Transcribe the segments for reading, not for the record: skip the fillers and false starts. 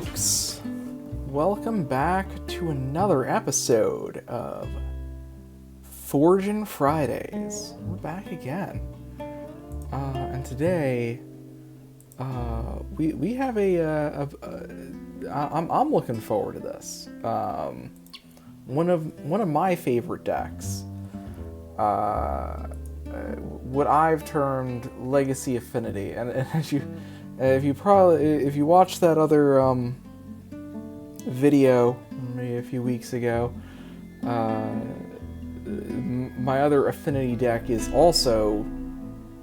folks, welcome back to another episode of Forgin' Fridays. We're back again, and today we have I'm looking forward to this. One of my favorite decks, what I've termed LegacyAffinity, and as if you watched that other video maybe a few weeks ago, my other affinity deck is also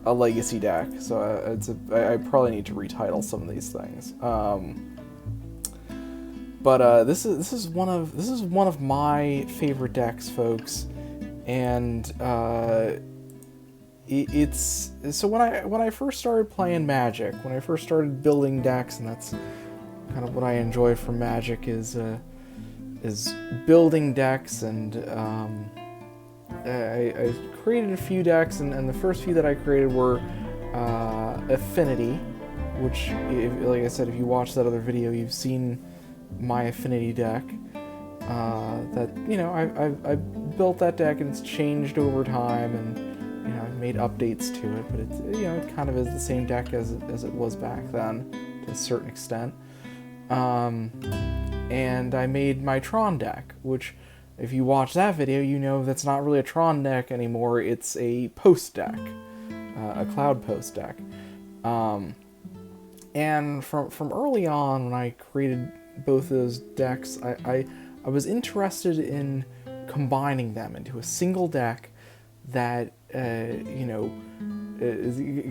a legacy deck, so I probably need to retitle some of these things. But this is one of my favorite decks, folks, and it's so when I first started playing Magic, when I first started building decks, and that's kind of what I enjoy from Magic is building decks, and I created a few decks, and the first few that I created were Affinity, which, like I said, if you watch that other video, you've seen my Affinity deck. That, you know, I built that deck, and it's changed over time, and I've made updates to it, but it's, it kind of is the same deck as it was back then, to a certain extent. And I made my Tron deck, which, if you watch that video, you know that's not really a Tron deck anymore, it's a post deck, a cloud post deck. And from early on, when I created both of those decks, I was interested in combining them into a single deck that, is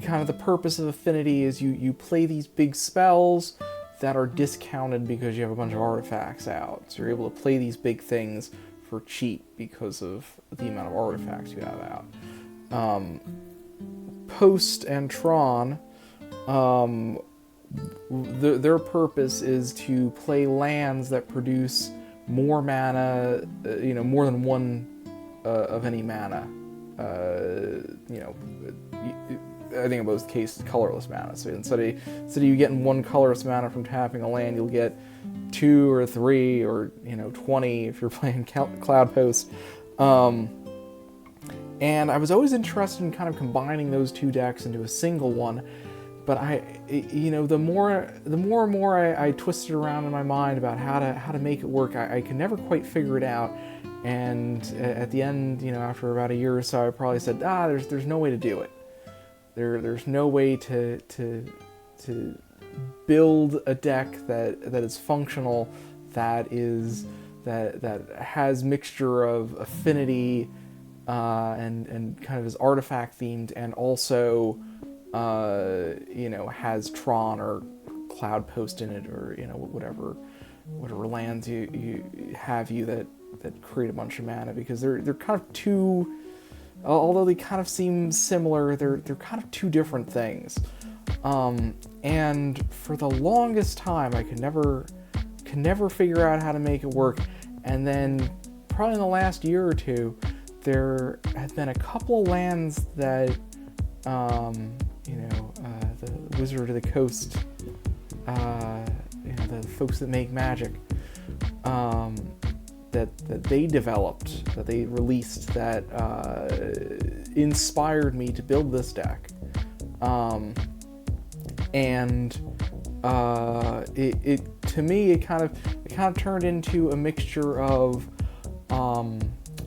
kind of the purpose of Affinity is you play these big spells that are discounted because you have a bunch of artifacts out. So you're able to play these big things for cheap because of the amount of artifacts you have out. Post and Tron, their purpose is to play lands that produce more mana, more than one of any mana. I think in both cases, colorless mana. So instead of you getting one colorless mana from tapping a land, you'll get 2 or 3 or 20 if you're playing Cloud Post. And I was always interested in kind of combining those two decks into a single one. But the more and more I twisted around in my mind about how to make it work, I could never quite figure it out. And at the end, after about a year or so, I probably said, there's no way to do it. There's no way to build a deck that is functional, that has mixture of affinity and kind of is artifact themed, and also has Tron or Cloud Post in it, or whatever lands you have that create a bunch of mana, because they're kind of two. Although they kind of seem similar, they're kind of two different things. And for the longest time, I could never figure out how to make it work. And then, probably in the last year or two, there have been a couple of lands that, the Wizard of the Coast, the folks that make Magic, that they developed, that they released, that inspired me to build this deck. It to me, it kind of turned into a mixture of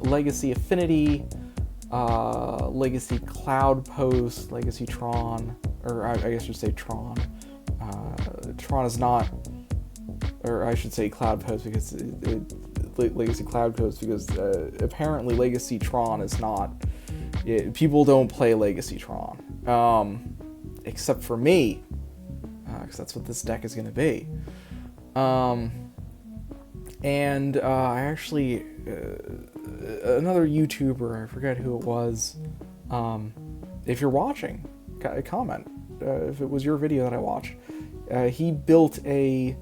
Legacy Affinity, Legacy Cloud Post, Legacy Tron, or I guess I should say Tron. Tron is not, or I should say Cloud Post, because Legacy Cloud Post, because apparently Legacy Tron is not. People don't play Legacy Tron, except for me, because that's what this deck is going to be. And I actually, another YouTuber, I forget who it was. If you're watching, comment if it was your video that I watched. He built a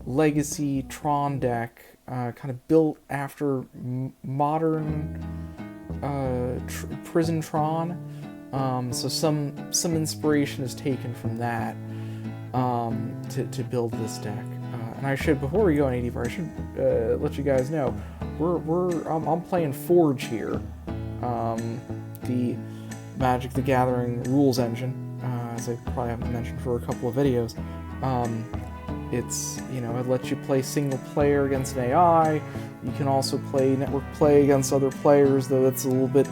Legacy Tron deck, kind of built after modern Prison Tron. So some inspiration is taken from that to build this deck. and I should, before we go any deeper, I should let you guys know, I'm playing Forge here, the Magic the Gathering rules engine, as I probably haven't mentioned for a couple of videos. It's, it lets you play single player against an AI. You can also play network play against other players, though that's a little bit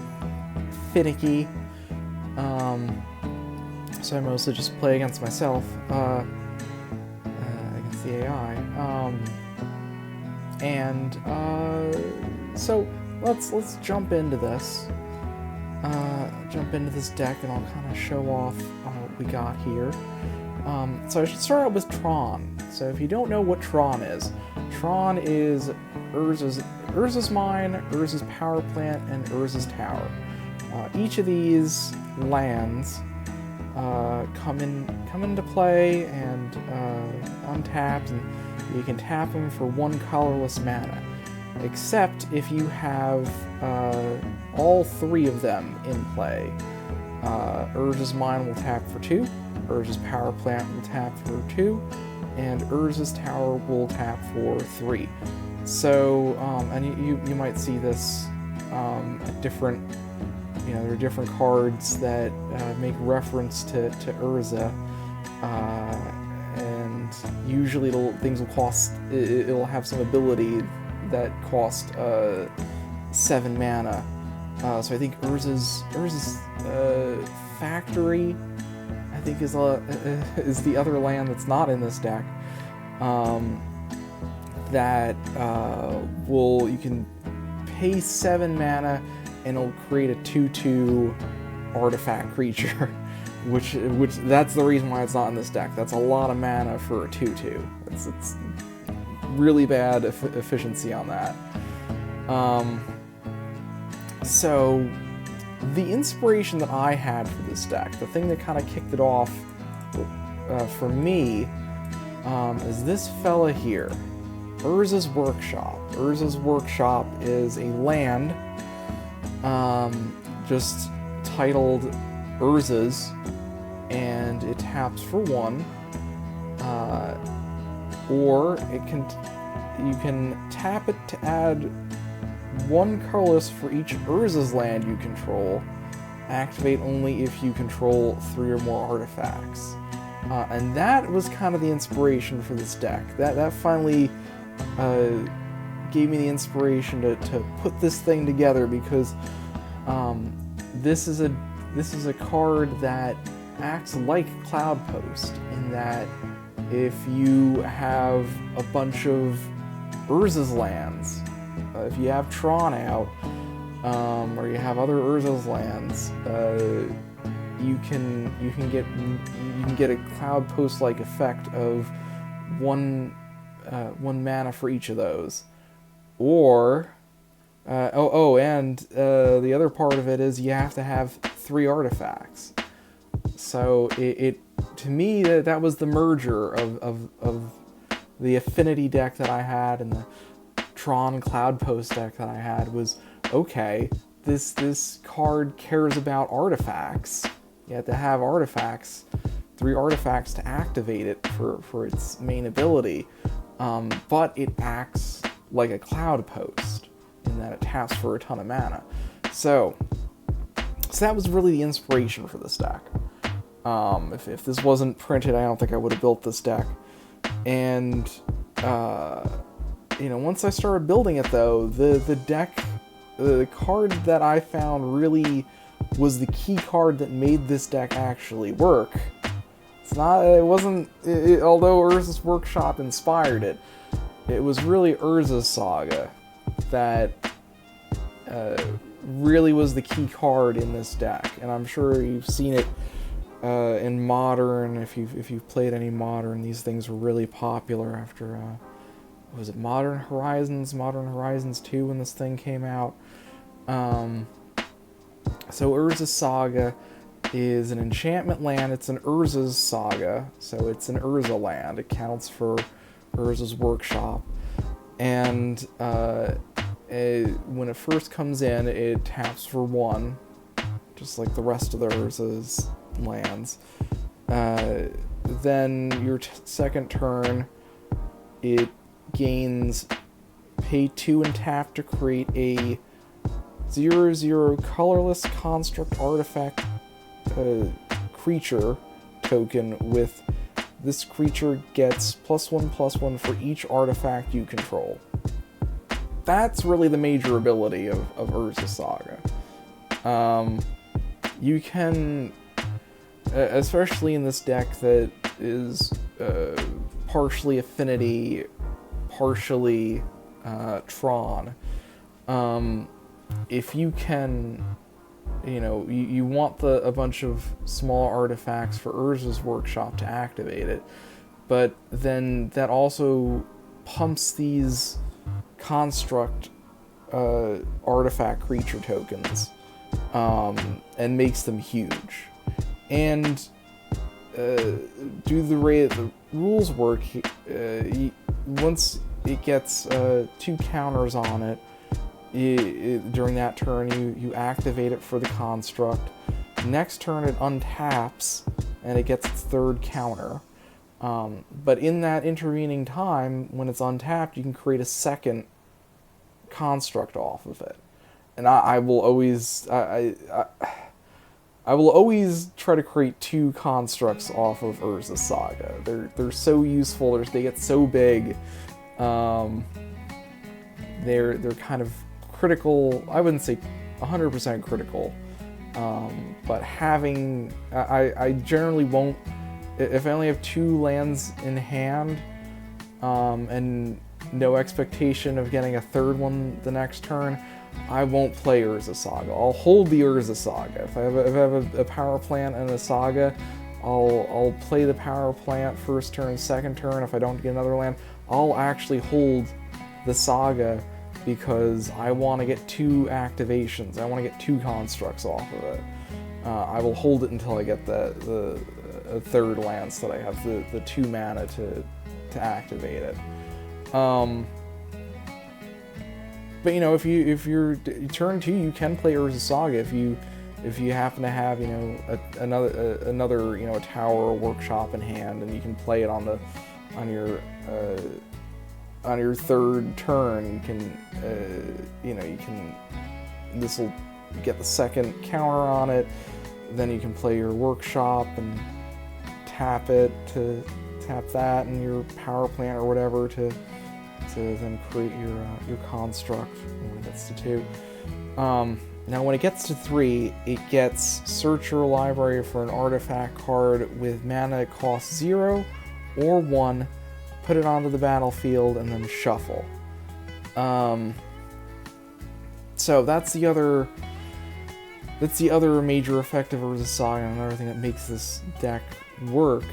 finicky. So I mostly just play against myself, against the AI. So let's jump into this. Jump into this deck, and I'll kind of show off what we got here. So I should start out with Tron. So if you don't know what Tron is Urza's Mine, Urza's Power Plant, and Urza's Tower. Each of these lands come into play and untapped, and you can tap them for 1 colorless mana. Except if you have all 3 of them in play. Urza's Mine will tap for 2, Urza's Power Plant will tap for 2, and Urza's Tower will tap for 3. So, and you might see this at different, there are different cards that make reference to Urza, and usually things will cost, it'll have some ability that cost 7 mana. So I think Urza's Factory, I think is the other land that's not in this deck. You can pay 7 mana and it'll create a 2/2 artifact creature, which that's the reason why it's not in this deck. That's a lot of mana for a 2/2. It's really bad efficiency on that. So the inspiration that I had for this deck, the thing that kind of kicked it off for me, is this fella here, Urza's Workshop. Urza's Workshop is a land just titled Urza's, and it taps for 1, or you can tap it to add 1 colorless for each Urza's land you control. Activate only if you control 3 or more artifacts. And that was kind of the inspiration for this deck. That finally gave me the inspiration to put this thing together, because this is a card that acts like Cloudpost, in that if you have a bunch of Urza's lands, if you have Tron out, or you have other Urza's lands, you can get a Cloudpost-like effect of 1 mana for each of those. Or and the other part of it is you have to have 3 artifacts. So it to me that was the merger of the Affinity deck that I had and the Tron Cloudpost deck that I had. Was okay, this card cares about artifacts. You have to have artifacts, 3 artifacts to activate it for its main ability, but it acts like a Cloudpost in that it taps for a ton of mana. So that was really the inspiration for this deck. If this wasn't printed, I don't think I would have built this deck. And once I started building it, though, the card that I found really was the key card that made this deck actually work. Although Urza's Workshop inspired it, it was really Urza's Saga that really was the key card in this deck. And I'm sure you've seen it in Modern. If you've played any Modern, these things were really popular after was it Modern Horizons 2 when this thing came out. So Urza's Saga is an enchantment land. It's an Urza's Saga, so it's an Urza land. It counts for Urza's Workshop. And when it first comes in, it taps for 1, just like the rest of the Urza's lands. Then your second turn, it gains pay 2 and tap to create a 0/0 colorless construct artifact creature token with this creature gets +1/+1 for each artifact you control. That's really the major ability of Urza Saga. You can, especially in this deck that is partially Affinity, partially Tron, if you can, you want a bunch of small artifacts for Urza's Workshop to activate it, but then that also pumps these construct artifact creature tokens and makes them huge. And due to the way the rules work, once it gets 2 counters on it, during that turn you activate it for the construct. Next turn it untaps and it gets its 3rd counter. But in that intervening time, when it's untapped, you can create a 2nd construct off of it. And I will always try to create 2 constructs off of Urza Saga. They're so useful. They get so big. They're kind of critical. I wouldn't say 100% critical, but having I generally won't. If I only have 2 lands in hand, and no expectation of getting a 3rd one the next turn, I won't play Urza Saga. I'll hold the Urza Saga. If I have a power plant and a Saga, I'll play the power plant 1st turn, 2nd turn. If I don't get another land, I'll actually hold the Saga because I want to get 2 activations. I want to get 2 constructs off of it. I will hold it until I get the 3rd land so that I have the 2 mana to activate it. But if you're turn 2, you can play Urza Saga if you happen to have another a tower or workshop in hand, and you can play it on your 3rd turn. You can this will get the 2nd counter on it. Then you can play your workshop and tap it to tap that and your power plant or whatever to then create your construct when it gets to 2. Now when it gets to 3, it gets search your library for an artifact card with mana it costs 0 or 1, put it onto the battlefield, and then shuffle. So that's the other major effect of Urza Saga, and another thing that makes this deck work.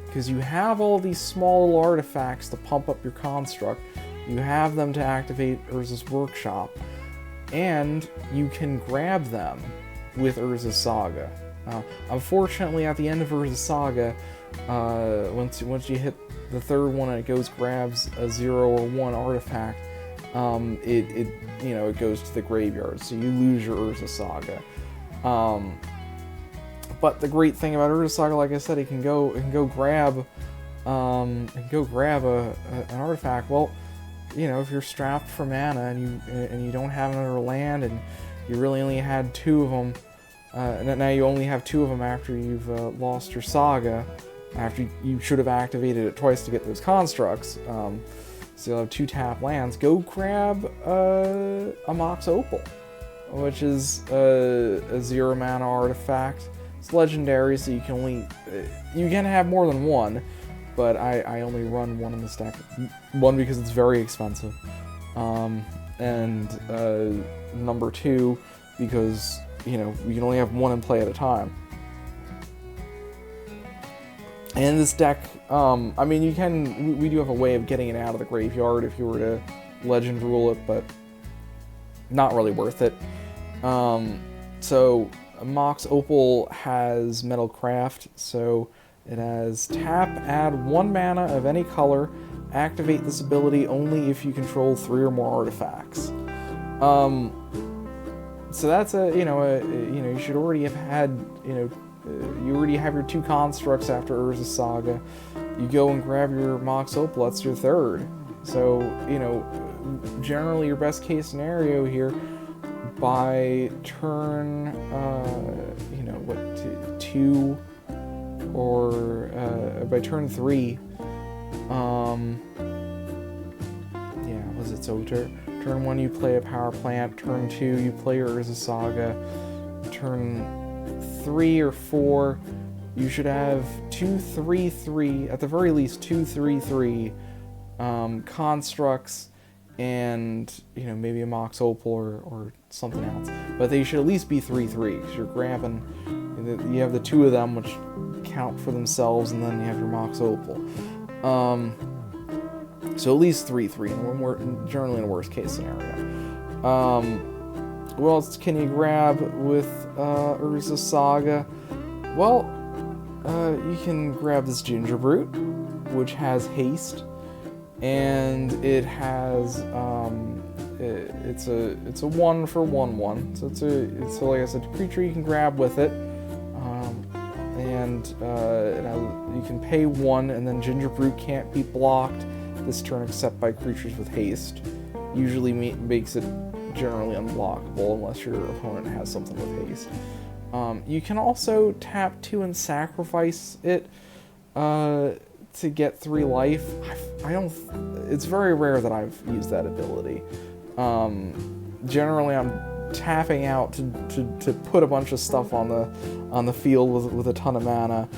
Because you have all these small little artifacts to pump up your construct, you have them to activate Urza's Workshop, and you can grab them with Urza Saga. Unfortunately, at the end of Urza Saga, once you hit the 3rd one and it grabs a 0 or 1 artifact, it goes to the graveyard, so you lose your Urza Saga. But the great thing about Urza Saga, like I said, it can go grab an artifact. Well, if you're strapped for mana and you don't have another land, and you really only had 2 of them, and now you only have 2 of them after you've lost your Saga, after you should have activated it twice to get those constructs. So you'll have 2 tap lands. Go grab a Mox Opal, which is a 0 mana artifact. It's legendary, so you can have more than 1, but I only run 1 in this deck. 1 because it's very expensive, and number 2 because we can only have 1 in play at a time. And this deck, we do have a way of getting it out of the graveyard if you were to legend rule it, but not really worth it. So Mox Opal has Metalcraft, so it has tap, add 1 mana of any color, activate this ability only if you control 3 or more artifacts. So that's you should already have had, you already have your 2 constructs after Urza Saga. you go and grab your Mox Opal, that's your third. So, you know, generally your best case scenario here, by turn, you know, what, 2, or by turn 3, yeah, was it so? Turn 1 you play a power plant, turn 2 you play your Urza Saga, turn 3 or 4 you should have 2/3/3, at the very least 2/3/3 constructs, and, you know, maybe a Mox Opal or something else. But they should at least be 3/3, because you're grabbing, you have the 2 of them, which count for themselves, and then you have your Mox Opal. So at least 3/3, and we're generally in a worst case scenario. What else can you grab with Urza Saga? Well, you can grab this Gingerbrute, which has haste, and it has it's a 1 for 1/1. So it's like I said, creature you can grab with it, and you can pay 1, and then Gingerbrute can't be blocked this turn except by creatures with haste. Usually makes it generally unblockable unless your opponent has something with haste. You can also tap 2 and sacrifice it to get 3 life. It's very rare that I've used that ability. Generally, I'm tapping out to put a bunch of stuff on the field with a ton of mana.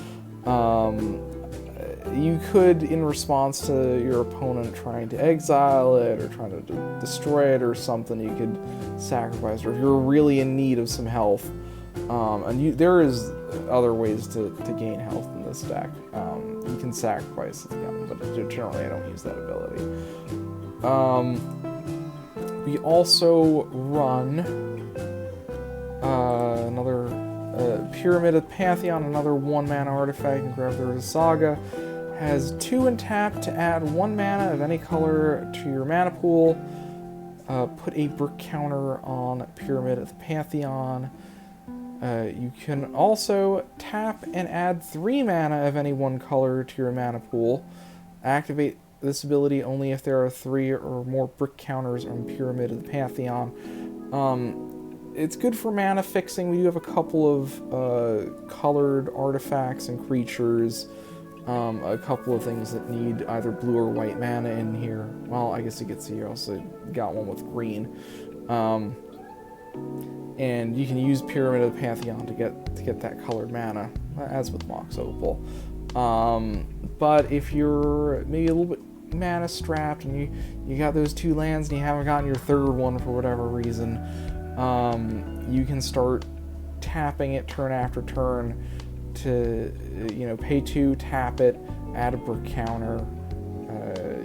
You could, in response to your opponent trying to exile it or trying to destroy it or something, you could sacrifice. Or if you're really in need of some health, and there is other ways to gain health in this deck. You can sacrifice it again, but generally I don't use that ability. We also run another Pyramid of Pantheon, another 1-mana artifact. You can grab the Saga. Has 2 and tap to add 1 mana of any color to your mana pool. Put a brick counter on Pyramid of the Pantheon. You can also tap and add 3 mana of any 1 color to your mana pool. Activate this ability only if there are 3 or more brick counters on Pyramid of the Pantheon. It's good for mana fixing. We do have a couple of colored artifacts and creatures. A couple of things that need either blue or white mana in here. Well, I guess you could see you also got one with green. And you can use Pyramid of the Pantheon to get that colored mana, as with Mox Opal. But if you're maybe a little bit mana strapped and you got those 2 lands and you haven't gotten your 3rd one for whatever reason, you can start tapping it turn after turn to, you know, pay 2, tap it, add a brick counter.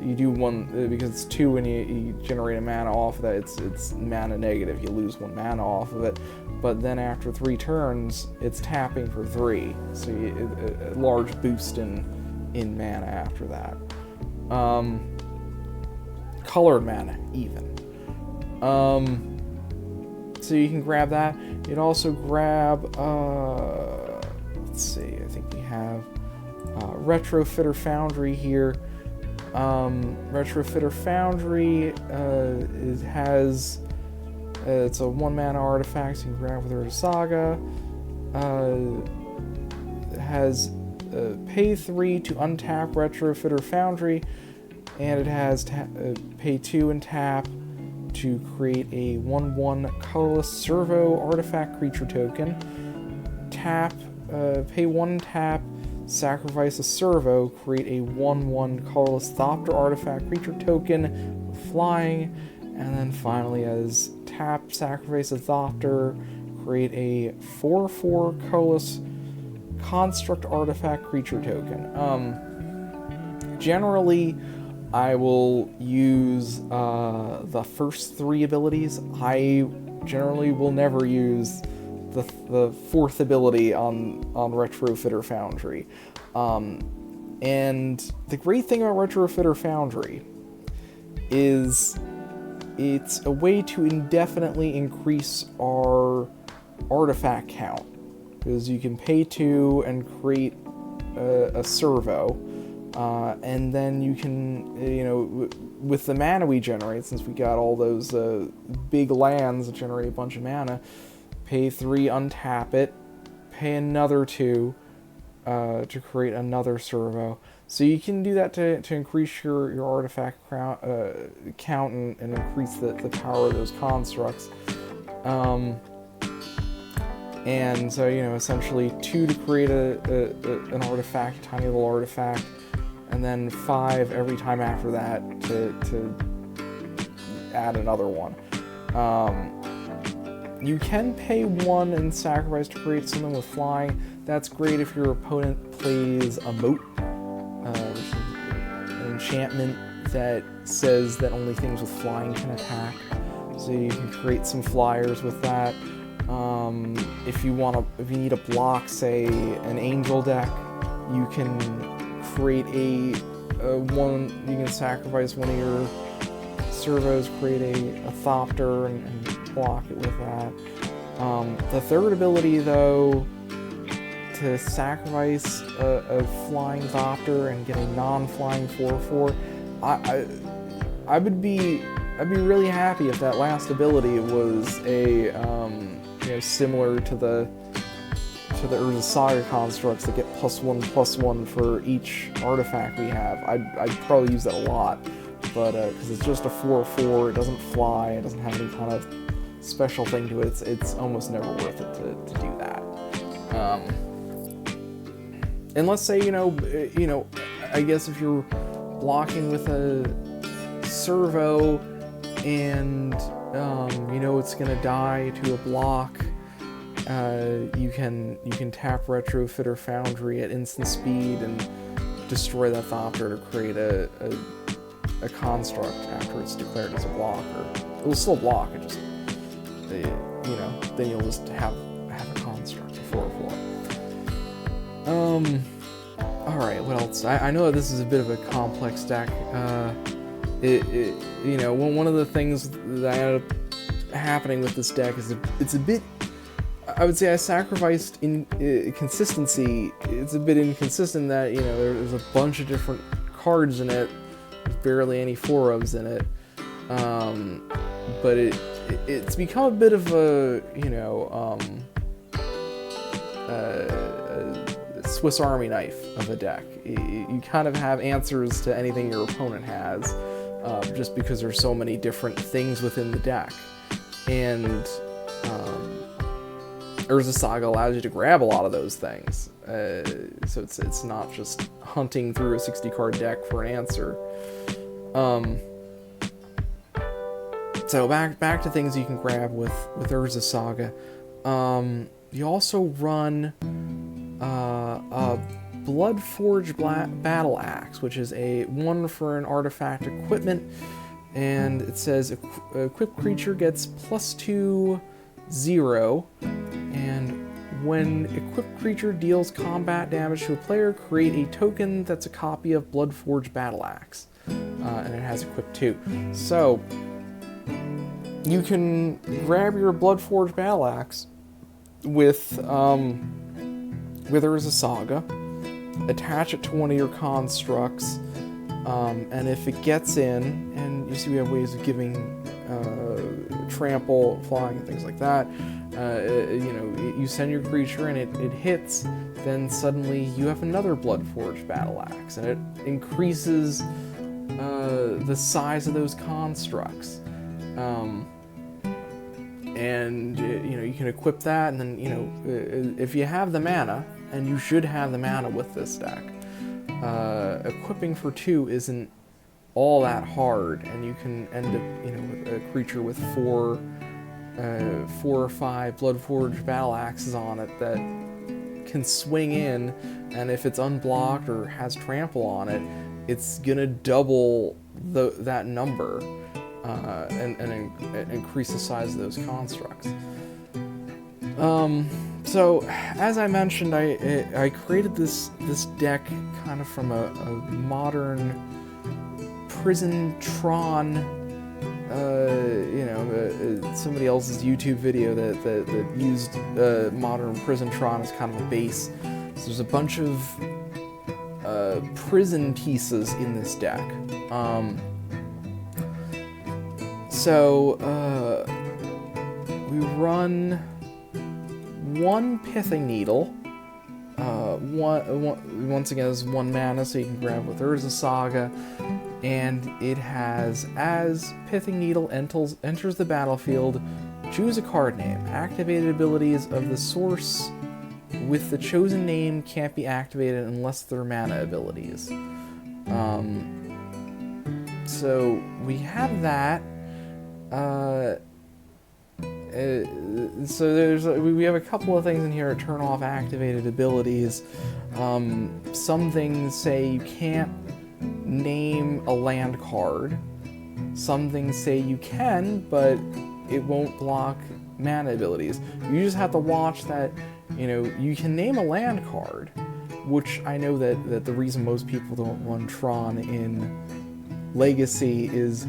You do 1 because it's 2 and you generate a mana off of that. It's mana negative. You lose 1 mana off of it, but then after 3 turns, it's tapping for 3. So a large boost in mana after that. Colored mana even. So you can grab that. You'd also grab. Let's see, I think we have Retrofitter Foundry here. Retrofitter Foundry it's a 1-mana artifact, so you can grab with Urza Saga. It has pay 3 to untap Retrofitter Foundry, and it has pay 2 and tap to create a 1/1 colorless servo artifact creature token. Tap. Pay 1 tap, sacrifice a servo, create a 1/1 colorless Thopter artifact creature token with flying, and then finally as tap, sacrifice a Thopter, create a 4/4 colorless construct artifact creature token. Generally, I will use the first 3 abilities. I generally will never use the 4th ability on Retrofitter Foundry. And the great thing about Retrofitter Foundry is it's a way to indefinitely increase our artifact count, because you can pay 2 and create a servo, And then you can, with the mana we generate, since we got all those big lands that generate a bunch of mana, pay 3, untap it, pay another 2 to create another servo. So you can do that to increase your artifact count and increase the power of those constructs. And so, essentially 2 to create an artifact, a tiny little artifact, and then 5 every time after that to add another one. You can pay 1 and sacrifice to create something with flying. That's great if your opponent plays a Moat, which is an enchantment that says that only things with flying can attack. So you can create some flyers with that. If you need a block, say an Angel deck, you can create you can sacrifice one of your servos, create a Thopter, and block it with that. The third ability, though, to sacrifice a flying Thopter and get a non-flying 4/4, I'd be really happy if that last ability was a similar to the Urza Saga constructs that get +1/+1 for each artifact we have. I'd probably use that a lot, but because it's just a 4/4, it doesn't fly, it doesn't have any kind of special thing to it. It's almost never worth it to do that. Unless, say, I guess if you're blocking with a servo and it's gonna die to a block, you can tap Retrofitter Foundry at instant speed and destroy that Thopter to create a construct after it's declared as a blocker. It will still block, it just then you'll just have a construct, a 4/4. Alright, what else? I know this is a bit of a complex deck. One of the things that ended up happening with this deck is it's a bit, I would say I sacrificed in consistency. It's a bit inconsistent that, there's a bunch of different cards in it, there's barely any 4-ofs in it, but it's become a bit of a Swiss Army knife of a deck. You kind of have answers to anything your opponent has, just because there's so many different things within the deck. And Urza Saga allows you to grab a lot of those things, so it's not just hunting through a 60-card deck for an answer. So back to things you can grab with Urza Saga. You also run a Bloodforged Battle-Axe, which is a 1 for an artifact equipment, and it says equipped creature gets +2/0, and when equipped creature deals combat damage to a player, create a token that's a copy of Bloodforged Battle-Axe, and it has equipped 2. So you can grab your Bloodforged Battle-Axe with Urza Saga, attach it to one of your constructs, and if it gets in, and you see we have ways of giving trample, flying, and things like that, you send your creature and it hits, then suddenly you have another Bloodforged Battle-Axe, and it increases the size of those constructs. And you can equip that, and then if you have the mana, and you should have the mana with this deck, equipping for 2 isn't all that hard, and you can end up with a creature with 4 or 5 Bloodforged Battle-Axes on it that can swing in, and if it's unblocked or has trample on it, it's gonna double that number. And increase the size of those constructs. So, as I mentioned, I created this deck kind of from a modern Prison Tron, somebody else's YouTube video that used modern Prison Tron as kind of a base. So there's a bunch of prison pieces in this deck. So we run one Pithing Needle. Once again, is 1 mana, so you can grab with Urza Saga, and it has, as Pithing Needle enters the battlefield, choose a card name. Activated abilities of the source with the chosen name can't be activated unless they're mana abilities. So we have that. So we have a couple of things in here to turn off activated abilities. Some things say you can't name a land card. Some things say you can, but it won't block mana abilities. You just have to watch that, you know, you can name a land card, which I know that the reason most people don't run Tron in Legacy is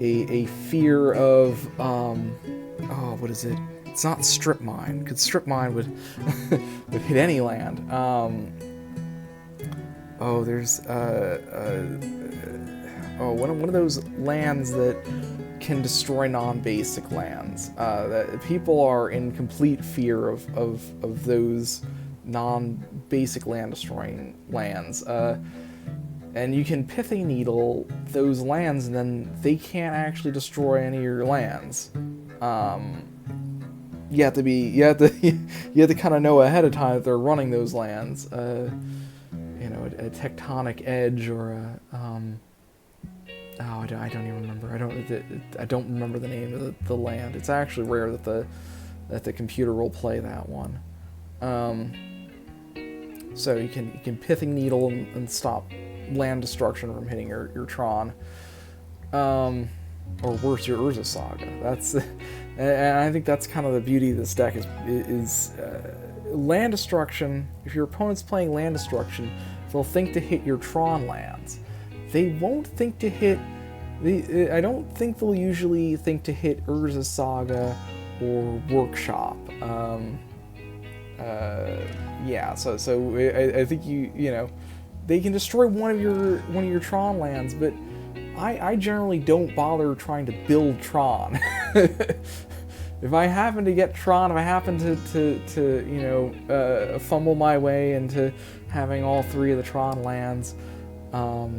a fear of, oh, what is it? It's not Strip Mine, because Strip Mine would would hit any land. Oh, there's one of those lands that can destroy non-basic lands. That people are in complete fear of those non-basic land destroying lands. And you can Pithing Needle those lands, and then they can't actually destroy any of your lands. You have to kind of know ahead of time that they're running those lands. You know, a Tectonic Edge or a I don't even remember. I don't remember the name of the land. It's actually rare that the computer will play that one. So you can Pithing Needle and stop land destruction from hitting your Tron. Or worse, your Urza Saga. And I think that's kind of the beauty of this deck is land destruction. If your opponent's playing land destruction, they'll think to hit your Tron lands. They won't think to hit. I don't think they'll usually think to hit Urza Saga or Workshop. Yeah. So I think you know they can destroy one of your Tron lands, but I generally don't bother trying to build Tron. If I happen to get Tron, if I happen to you know fumble my way into having all 3 of the Tron lands,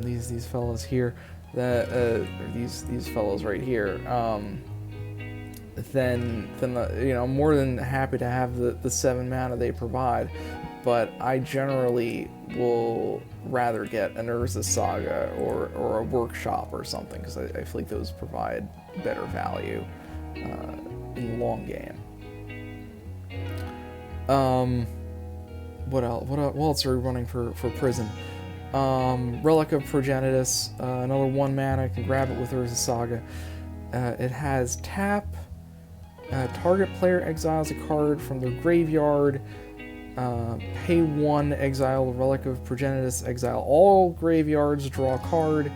these fellows here, these fellows right here, then you know I'm more than happy to have the 7 mana they provide. But I generally will rather get an Urza Saga or a Workshop or something, because I feel like those provide better value in the long game. What else are we running for Prison? Relic of Progenitus, another 1 mana, can grab it with Urza Saga. It has tap, target player exiles a card from their graveyard, pay 1, exile the Relic of Progenitus, exile all graveyards, draw a card.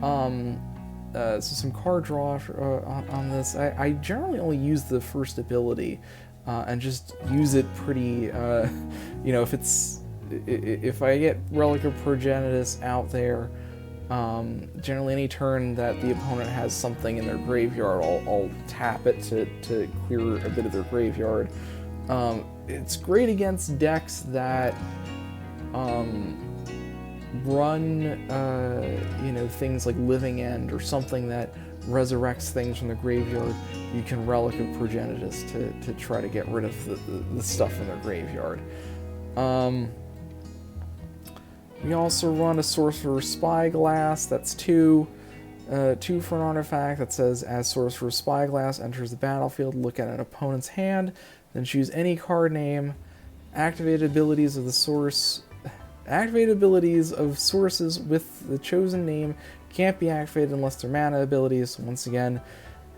So some card draw on this. I generally only use the first ability and just use it pretty, you know, if I get Relic of Progenitus out there, generally any turn that the opponent has something in their graveyard, I'll tap it to clear a bit of their graveyard. It's great against decks that run, you know, things like Living End or something that resurrects things from the graveyard. You can Relic of Progenitus to try to get rid of the stuff in their graveyard. We also run a Sorcerous Spyglass. That's 2 for an artifact that says, as Sorcerous Spyglass enters the battlefield, look at an opponent's hand, then choose any card name. Activated abilities of the source. Activated abilities of sources with the chosen name can't be activated unless they're mana abilities. Once again,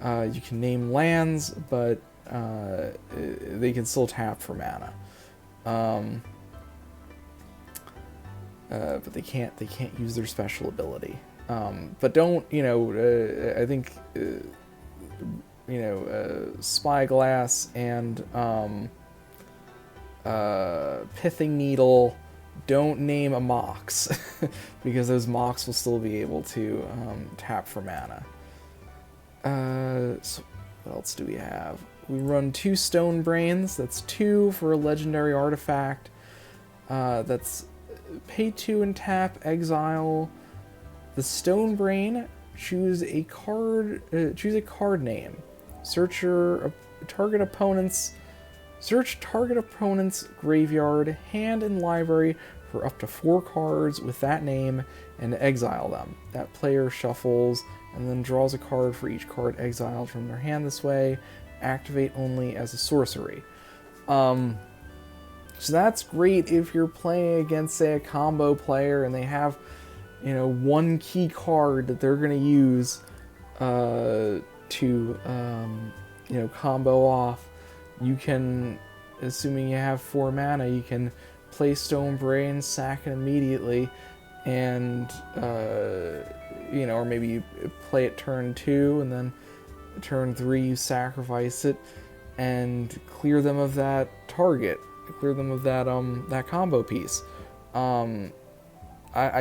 you can name lands, but they can still tap for mana. But they can't use their special ability. But don't, you know, I think, you know, Spyglass and Pithing Needle don't name a Mox, because those Mox will still be able to tap for mana. So what else do we have? We run 2 Stone Brains. That's 2 for a legendary artifact. That's pay 2 and tap, exile the Stone Brain. Choose a card name. Search target opponent's graveyard, hand, and library for up to 4 cards with that name and exile them. That player shuffles and then draws a card for each card exiled from their hand this way. Activate only as a sorcery. So that's great if you're playing against, say, a combo player and they have, you know, 1 key card that they're going to use to, you know, combo off. You can, assuming you have 4 mana, you can play Stone Brain, sack it immediately, and, you know, or maybe you play it turn 2, and then turn 3 you sacrifice it, and clear them of that target, clear them of that, that combo piece. I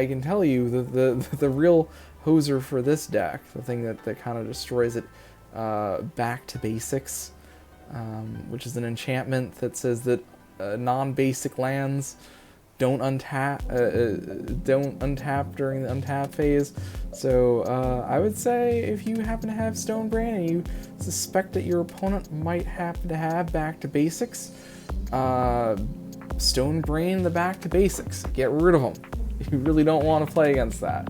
can tell you the real hoser for this deck, the thing that kind of destroys it, Back to Basics, which is an enchantment that says that non-basic lands don't untap during the untap phase. So I would say if you happen to have Stone Brain and you suspect that your opponent might happen to have Back to Basics, Stone Brain the Back to Basics. Get rid of them. You really don't want to play against that.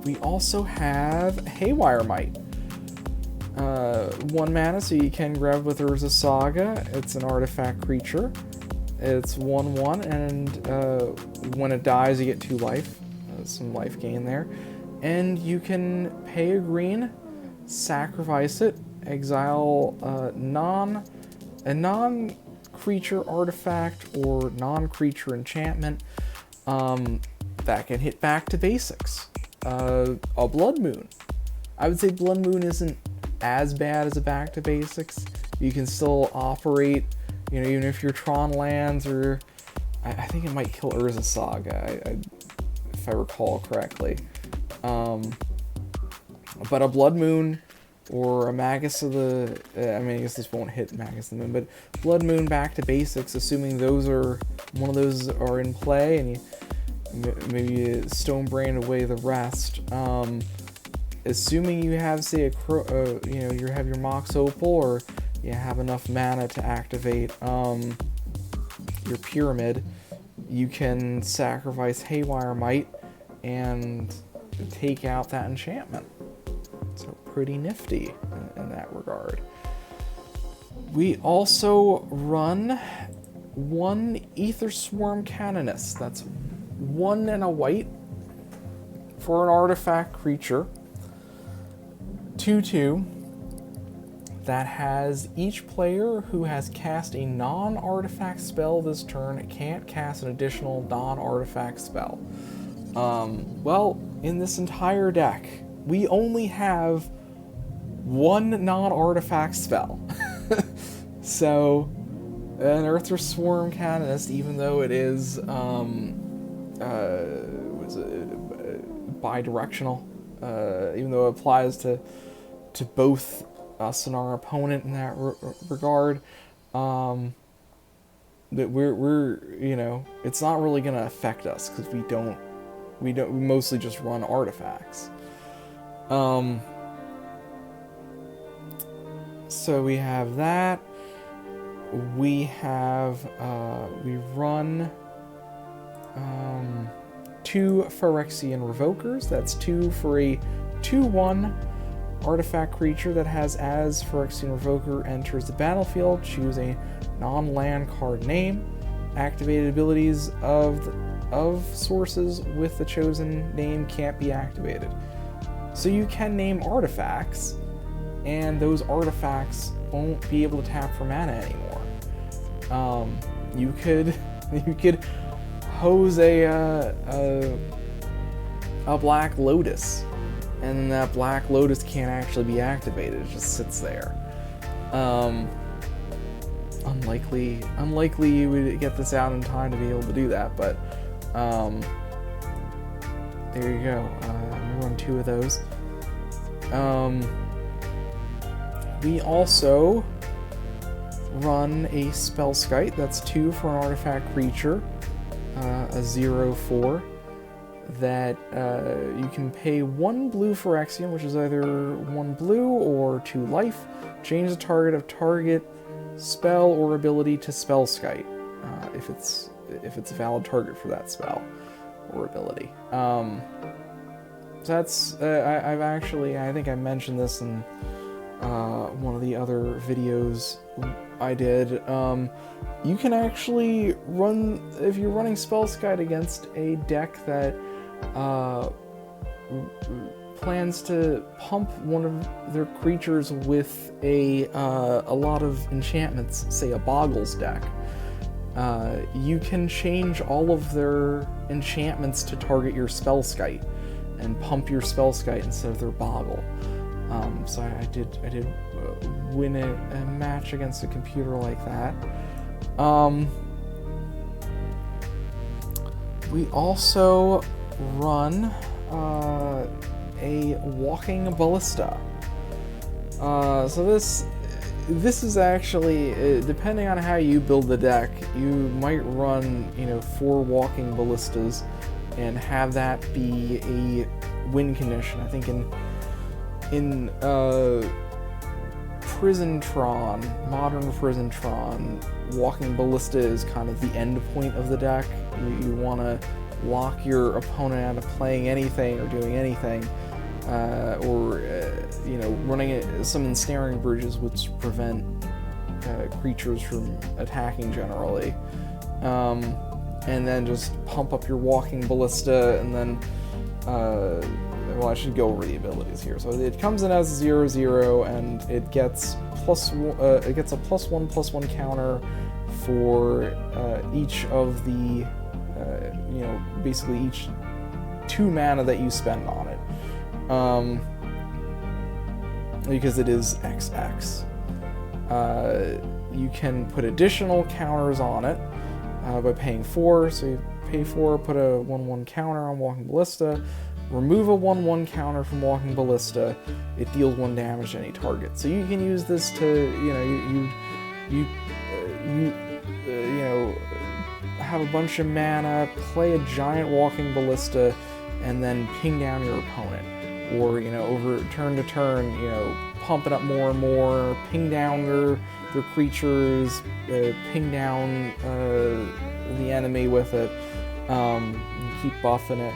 We also have Haywire Mite. 1 mana, so you can grab with Urza Saga. It's an artifact creature. It's 1/1, and when it dies, you get 2 life. Some life gain there. And you can pay a green, sacrifice it, exile a non-creature artifact or non-creature enchantment that can hit Back to Basics. A Blood Moon. I would say Blood Moon isn't as bad as a Back to Basics. You can still operate, you know, even if your Tron lands, or I think it might kill Urza Saga, if I recall correctly. But a Blood Moon or a Magus of the, I mean, I guess this won't hit Magus of the Moon, but Blood Moon Back to Basics, assuming one of those are in play, and you maybe Stone Brain away the rest. Assuming you have, say, you know, you have your Mox Opal, or you have enough mana to activate your Pyramid, you can sacrifice Haywire Mite and take out that enchantment. So pretty nifty in that regard. We also run 1 Ethersworn Canonist. That's 1 and a white for an artifact creature. 2/2 that has each player who has cast a non-artifact spell this turn can't cast an additional non-artifact spell. Well, in this entire deck, we only have 1 non-artifact spell. So, an Ethersworn Canonist, even though it is bi-directional, even though it applies to both us and our opponent in that regard, that we're you know, it's not really going to affect us because we mostly just run artifacts. So we have that. We have we run 2 Phyrexian Revokers. That's 2 for a 2/1 artifact creature that has, as Phyrexian Revoker enters the battlefield, choose a non-land card name. Activated abilities of sources with the chosen name can't be activated. So you can name artifacts, and those artifacts won't be able to tap for mana anymore. You could hose a Black Lotus, and that Black Lotus can't actually be activated. It just sits there. unlikely you would get this out in time to be able to do that, but there you go. I'm gonna run 2 of those. We also run a Spellskite. That's 2 for an artifact creature, a 0/4. That you can pay 1 blue Phyrexian, which is either 1 blue or 2 life. Change the target of target spell or ability to Spellskite, if it's a valid target for that spell or ability. So that's I think I mentioned this in one of the other videos I did. You can actually run, if you're running Spellskite against a deck that plans to pump one of their creatures with a lot of enchantments, say a Boggles deck, you can change all of their enchantments to target your Spellskite and pump your Spellskite instead of their Boggle. So I did win a match against a computer like that. We also run a Walking Ballista. So this is actually, depending on how you build the deck, you might run 4 Walking Ballistas and have that be a win condition. I think in modern Prison-tron, Walking Ballista is kind of the end point of the deck. You want to lock your opponent out of playing anything or doing anything, or running some ensnaring bridges which prevent creatures from attacking generally, and then just pump up your Walking Ballista, and then well, I should go over the abilities here. So it comes in as 0/0, and it gets a +1/+1 counter for each of the basically each 2 mana that you spend on it, because it is XX. You can put additional counters on it by paying 4. So you pay 4, put a 1/1 counter on Walking Ballista, remove a 1/1 counter from Walking Ballista, it deals 1 damage to any target. So you can use this to, have a bunch of mana, play a giant Walking Ballista, and then ping down your opponent. Or, over turn to turn, pump it up more and more, ping down their creatures, ping down the enemy with it, and keep buffing it.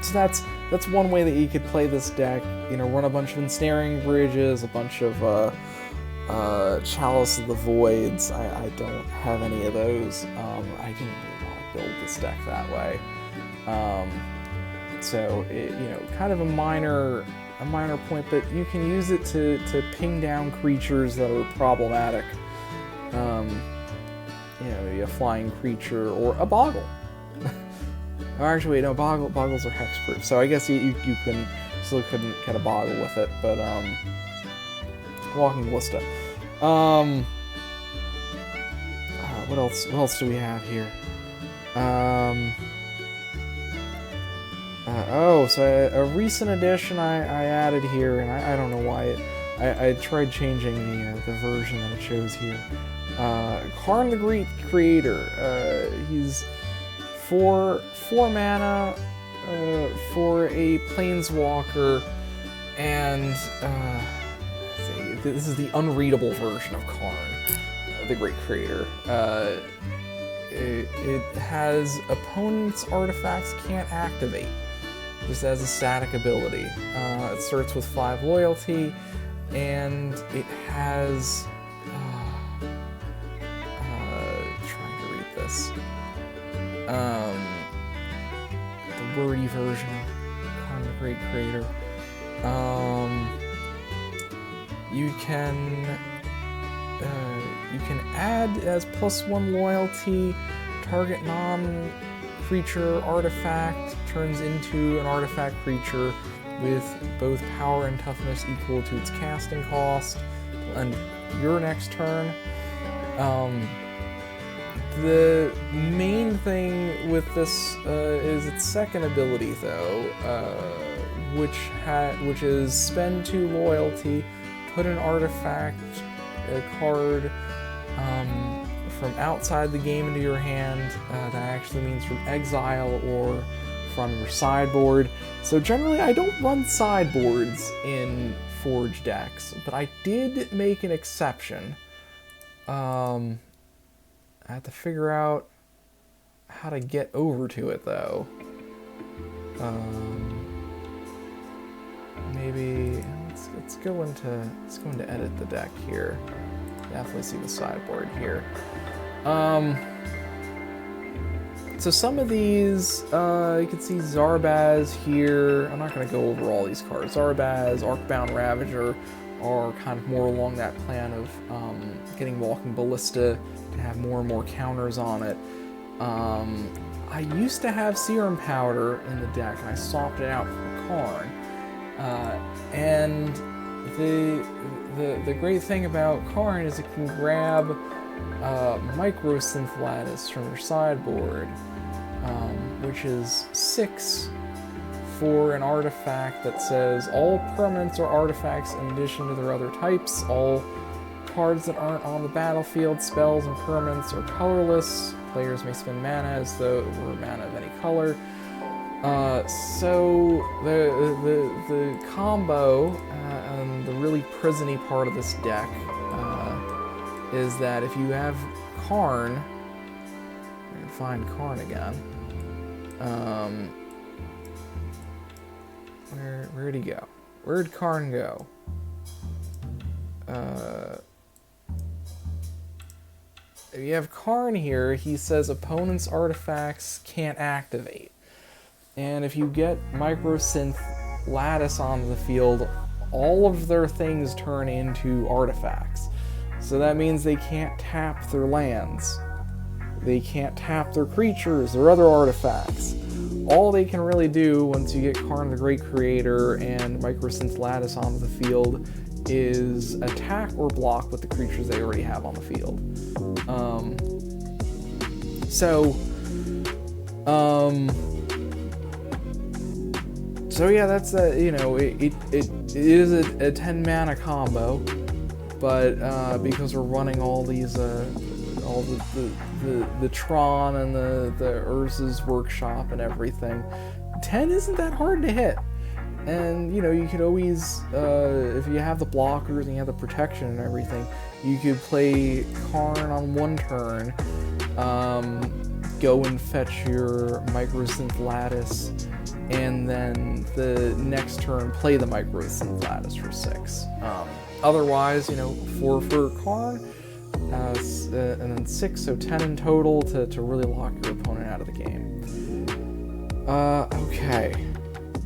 So that's one way that you could play this deck. Run a bunch of Ensnaring Bridges, a bunch of Chalice of the Voids. I don't have any of those. I didn't really want to build this deck that way. So it, kind of a minor point, but you can use it to ping down creatures that are problematic. Maybe a flying creature or a Boggle. Or actually, wait, no, Boggles are hexproof, so I guess you couldn't get a Boggle with it, but Walking Ballista. What else do we have here? So a recent addition I added here, and I don't know why I tried changing the version that it shows here. Karn the Great Creator. He's 4 mana for a Planeswalker, and this is the unreadable version of Karn, the Great Creator. It has opponent's artifacts can't activate, just as a static ability. It starts with 5 loyalty, and it has trying to read this. The wordy version of Karn the Great Creator. You can add as +1 loyalty, target non-creature artifact turns into an artifact creature with both power and toughness equal to its casting cost, and your next turn. The main thing with this is its second ability, though, which is spend 2 loyalty, put an artifact, a card from outside the game into your hand. That actually means from exile or from your sideboard. So generally, I don't run sideboards in Forge decks, but I did make an exception. I have to figure out how to get over to it, though. Maybe let's go into edit the deck here. Definitely see the sideboard here. So some of these, you can see Zarbaz here. I'm not going to go over all these cards. Zarbaz, Arcbound Ravager are kind of more along that plan of getting Walking Ballista to have more and more counters on it. I used to have Serum Powder in the deck, and I swapped it out for Karn. And the great thing about Karn is it can grab Mycosynth Lattice from your sideboard, which is 6 for an artifact that says all permanents or artifacts in addition to their other types, all cards that aren't on the battlefield, spells and permanents are colorless. Players may spend mana as though it were mana of any color. So the combo and the really prisony part of this deck is that if you have Karn, I can find Karn again. Where'd he go? Where'd Karn go? If you have Karn here, he says opponent's artifacts can't activate. And if you get Mycosynth Lattice onto the field, all of their things turn into artifacts. So that means they can't tap their lands. They can't tap their creatures or other artifacts. All they can really do once you get Karn the Great Creator and Mycosynth Lattice onto the field is attack or block with the creatures they already have on the field. So yeah, that's it is a 10 mana combo, but because we're running all these all the Tron and the Urza's Workshop and everything, 10 isn't that hard to hit. And you could always, if you have the blockers and you have the protection and everything, you could play Karn on one turn, go and fetch your Mycosynth Lattice, and then the next turn play the Mycosynth Lattice for 6. Otherwise, 4 for Karn, and then 6, so 10 in total to really lock your opponent out of the game. Okay.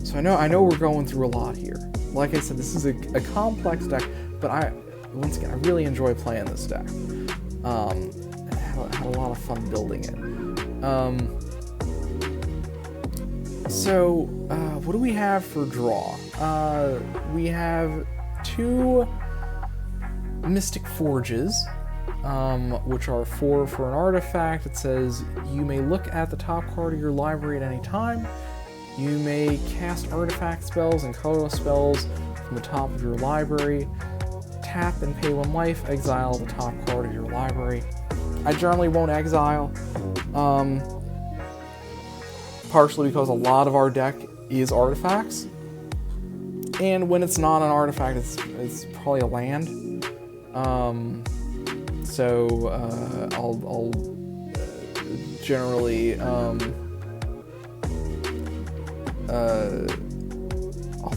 So I know we're going through a lot here. Like I said, this is a complex deck, but once again, I really enjoy playing this deck. I had a lot of fun building it. So what do we have for draw? We have 2 Mystic Forges, which are 4 for an artifact. It says you may look at the top card of your library at any time. You may cast artifact spells and colorless spells from the top of your library. Tap and pay 1 life, exile the top card of your library. I generally won't exile, partially because a lot of our deck is artifacts. And when it's not an artifact, it's probably a land. I'll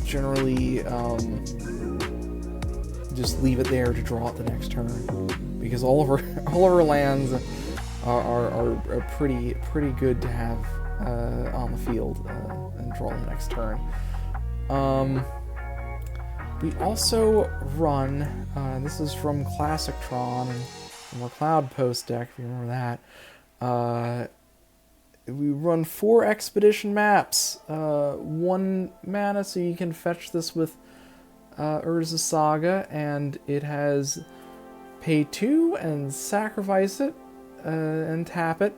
generally just leave it there to draw it the next turn, because all of our lands are pretty good to have on the field and draw the next turn. We also run, this is from Classic Tron and from our Cloud Post deck, if you remember that. We run 4 expedition maps, 1 mana, so you can fetch this with Urza Saga, and it has pay 2 and sacrifice it and tap it.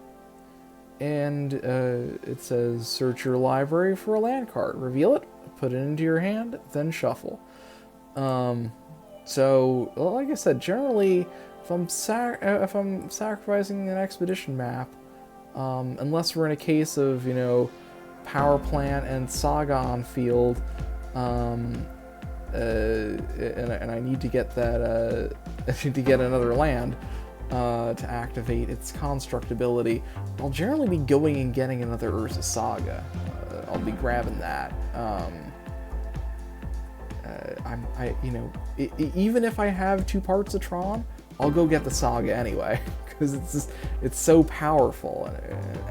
And it says, search your library for a land card. Reveal it, put it into your hand, then shuffle. So, like I said, generally, if I'm sacrificing an expedition map, unless we're in a case of, you know, power plant and Saga on field, and I need to get that, I need to get another land to activate its construct ability, I'll generally be going and getting another Urza Saga. I'll be grabbing that. You know, even if I have 2 parts of Tron, I'll go get the Saga anyway, because it's so powerful,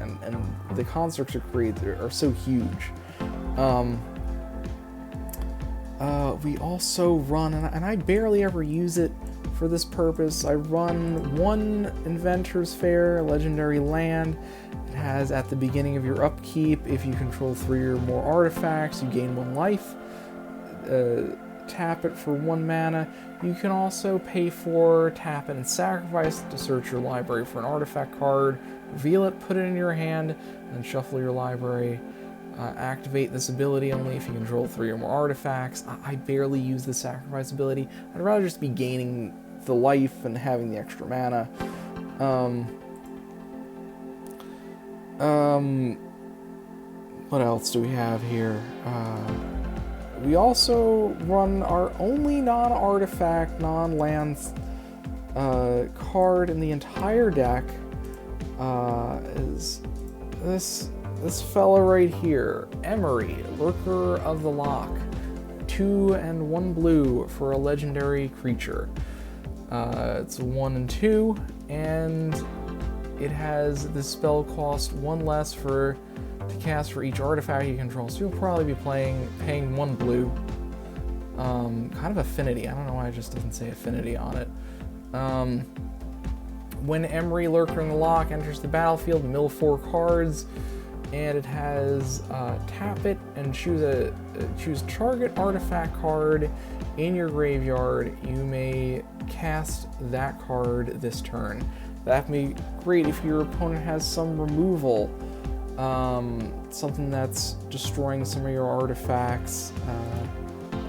and the constructs it creates are so huge. We also run, and I barely ever use it for this purpose, I run 1 Inventors Fair legendary land. It has, at the beginning of your upkeep, if you control 3 or more artifacts, you gain 1 life. Tap it for 1 mana. You can also pay 4, tap it and sacrifice it to search your library for an artifact card, reveal it, put it in your hand, then shuffle your library. Activate this ability only if you control 3 or more artifacts. I barely use the sacrifice ability. I'd rather just be gaining the life and having the extra mana. What else do we have here? We also run our only non-artifact, non-lands card in the entire deck. Is this fella right here, Emry, Lurker of the Loch. 2 and 1 blue for a legendary creature. It's 1 and 2, and it has the spell cost 1 less to cast for each artifact you control. So you'll probably be paying 1 blue. Kind of affinity. I don't know why it just doesn't say affinity on it. When Emry, Lurker in the Loch enters the battlefield, mill 4 cards, and it has tap it and choose target artifact card in your graveyard. You may cast that card this turn. That'd be great if your opponent has some removal, something that's destroying some of your artifacts.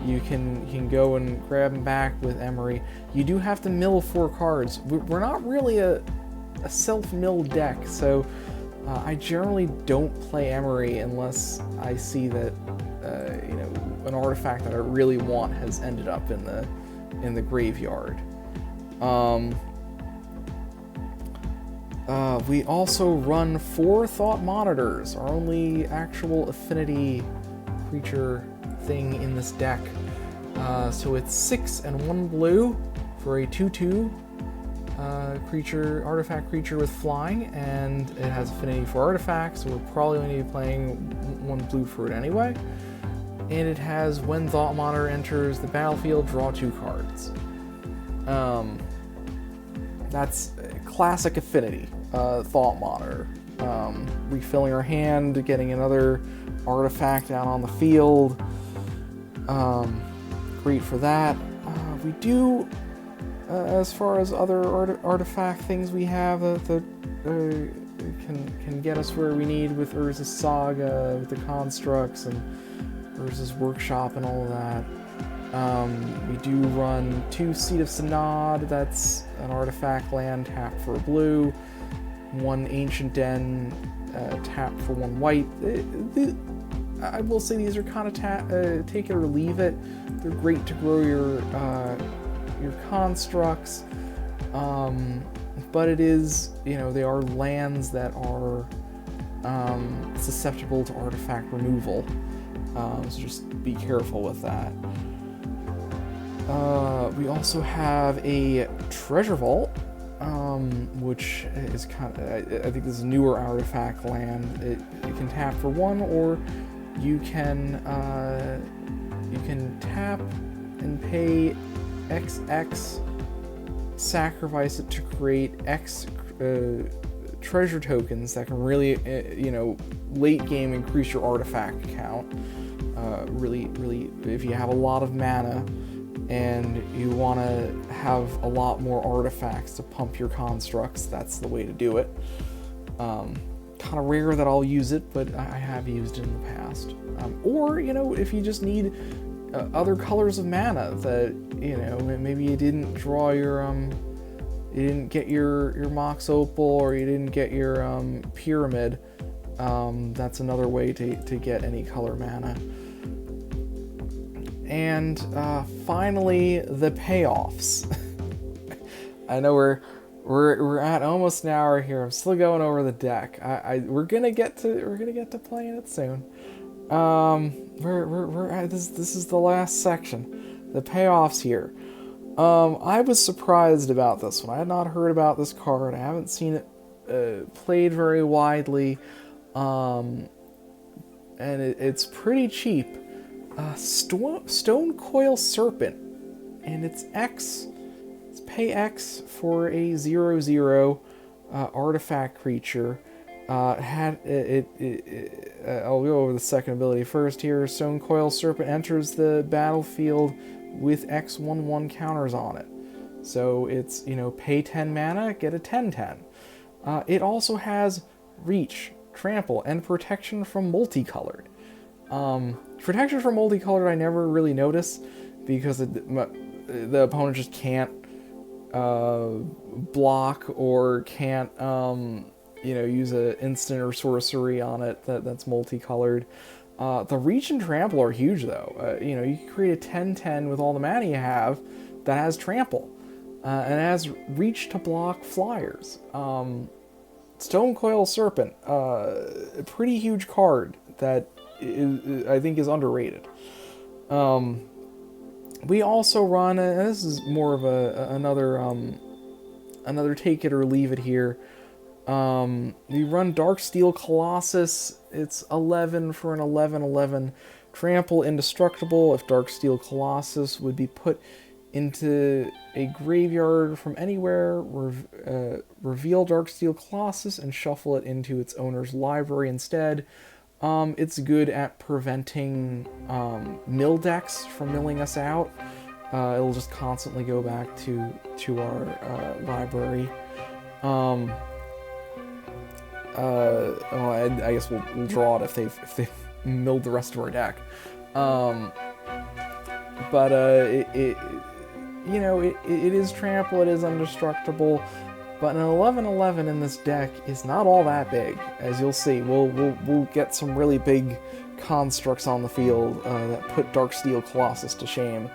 You can go and grab them back with Emry. You do have to mill 4 cards. We're not really a self-mill deck, so I generally don't play Emry unless I see that you know, an artifact that I really want has ended up in the graveyard. We also run 4 Thought Monitors, our only actual affinity creature thing in this deck. So it's 6 and 1 blue for a 2/2 artifact creature with flying, and it has affinity for artifacts, so we're probably going to be playing 1 blue for it anyway. And it has, when Thought Monitor enters the battlefield, draw 2 cards. That's classic affinity, Thought Monitor. Refilling our hand, getting another artifact out on the field. Great for that. We do, as far as other artifact things we have that can get us where we need with Urza's Saga, with the constructs, and Urza's Workshop and all of that. We do run 2 Seat of Synod, that's an artifact land tapped for a blue, 1 Ancient Den tapped for 1 white. I will say these are kind of take it or leave it. They're great to grow your constructs, but it is, you know, they are lands that are susceptible to artifact removal, so just be careful with that. We also have a Treasure Vault, which is kind of, I think this is a newer artifact land. It can tap for 1, or you can tap and pay XX, sacrifice it to create X treasure tokens that can really, you know, late game increase your artifact count. Really, if you have a lot of mana, and you want to have a lot more artifacts to pump your constructs, that's the way to do it. Kind of rare that I'll use it, but I have used it in the past. Or, you know, if you just need other colors of mana that, you know, maybe you didn't draw your, you didn't get your Mox Opal, or you didn't get your Pyramid, that's another way to get any color mana. And finally, the payoffs. I know we're at almost an hour here. I'm still going over the deck. We're gonna get to playing it soon. We're at this is the last section, the payoffs here. I was surprised about this one. I had not heard about this card. I haven't seen it played very widely, and it's pretty cheap. Stonecoil Serpent, and it's X. It's pay X for a 0/0 artifact creature. I'll go over the second ability first here. Stonecoil Serpent enters the battlefield with X/1/1 counters on it. So it's, you know, pay 10 mana, get a 10/10. It also has Reach, Trample, and Protection from Multicolored. Protection from Multicolored I never really notice, because the opponent just can't block or can't you know, use an instant or sorcery on it that's multicolored. The Reach and Trample are huge though. You know, you can create a 10/10 with all the mana you have that has Trample, and it has Reach to block flyers. Stonecoil Serpent, a pretty huge card that I think is underrated. We also run, and this is more of another take it or leave it here. We run Darksteel Colossus. It's 11 for an 11/11 trample, indestructible. If Darksteel Colossus would be put into a graveyard from anywhere, reveal Darksteel Colossus and shuffle it into its owner's library instead. It's good at preventing mill decks from milling us out. It'll just constantly go back to our library. I guess we'll draw it if they've milled the rest of our deck. But you know, it is trample, it is indestructible. But an 11/11 in this deck is not all that big, as you'll see. We'll get some really big constructs on the field that put Darksteel Colossus to shame.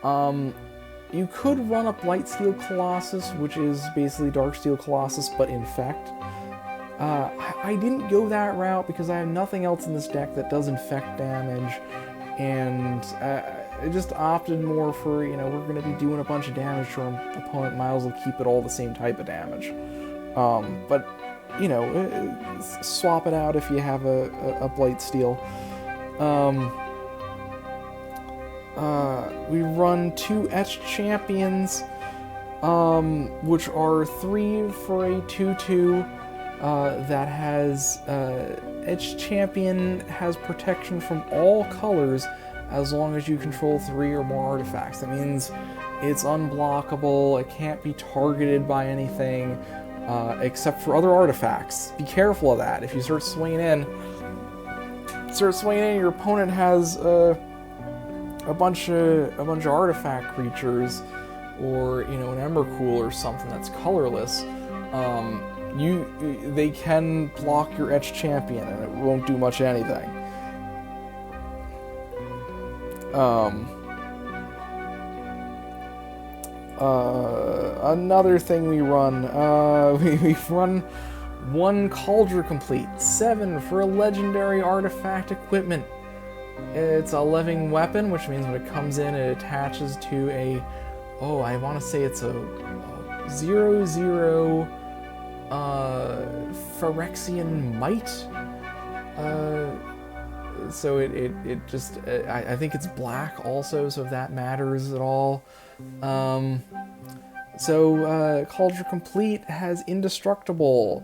You could run a Blightsteel Colossus, which is basically Darksteel Colossus but Infect. I didn't go that route because I have nothing else in this deck that does Infect damage, and I just opted more for, you know, we're going to be doing a bunch of damage to our opponent, might as well keep it all the same type of damage. But, you know, swap it out if you have a Blightsteel. We run 2 Etched Champions, which are 3 for a 2/2 that has Etched Champion has protection from all colors as long as you control 3 or more artifacts. That means it's unblockable, it can't be targeted by anything except for other artifacts. Be careful of that. If you start swinging in, your opponent has a bunch of artifact creatures, or, you know, an Emrakul or something that's colorless. They can block your Etched Champion and it won't do much anything. Another thing we run, we run 1 Kaldra Compleat, 7 for a legendary artifact equipment. It's a living weapon, which means when it comes in, it attaches to a, I want to say it's a 0/0 Phyrexian Mite. So it just, I think it's black also, so if that matters at all. Kaldra Compleat has indestructible,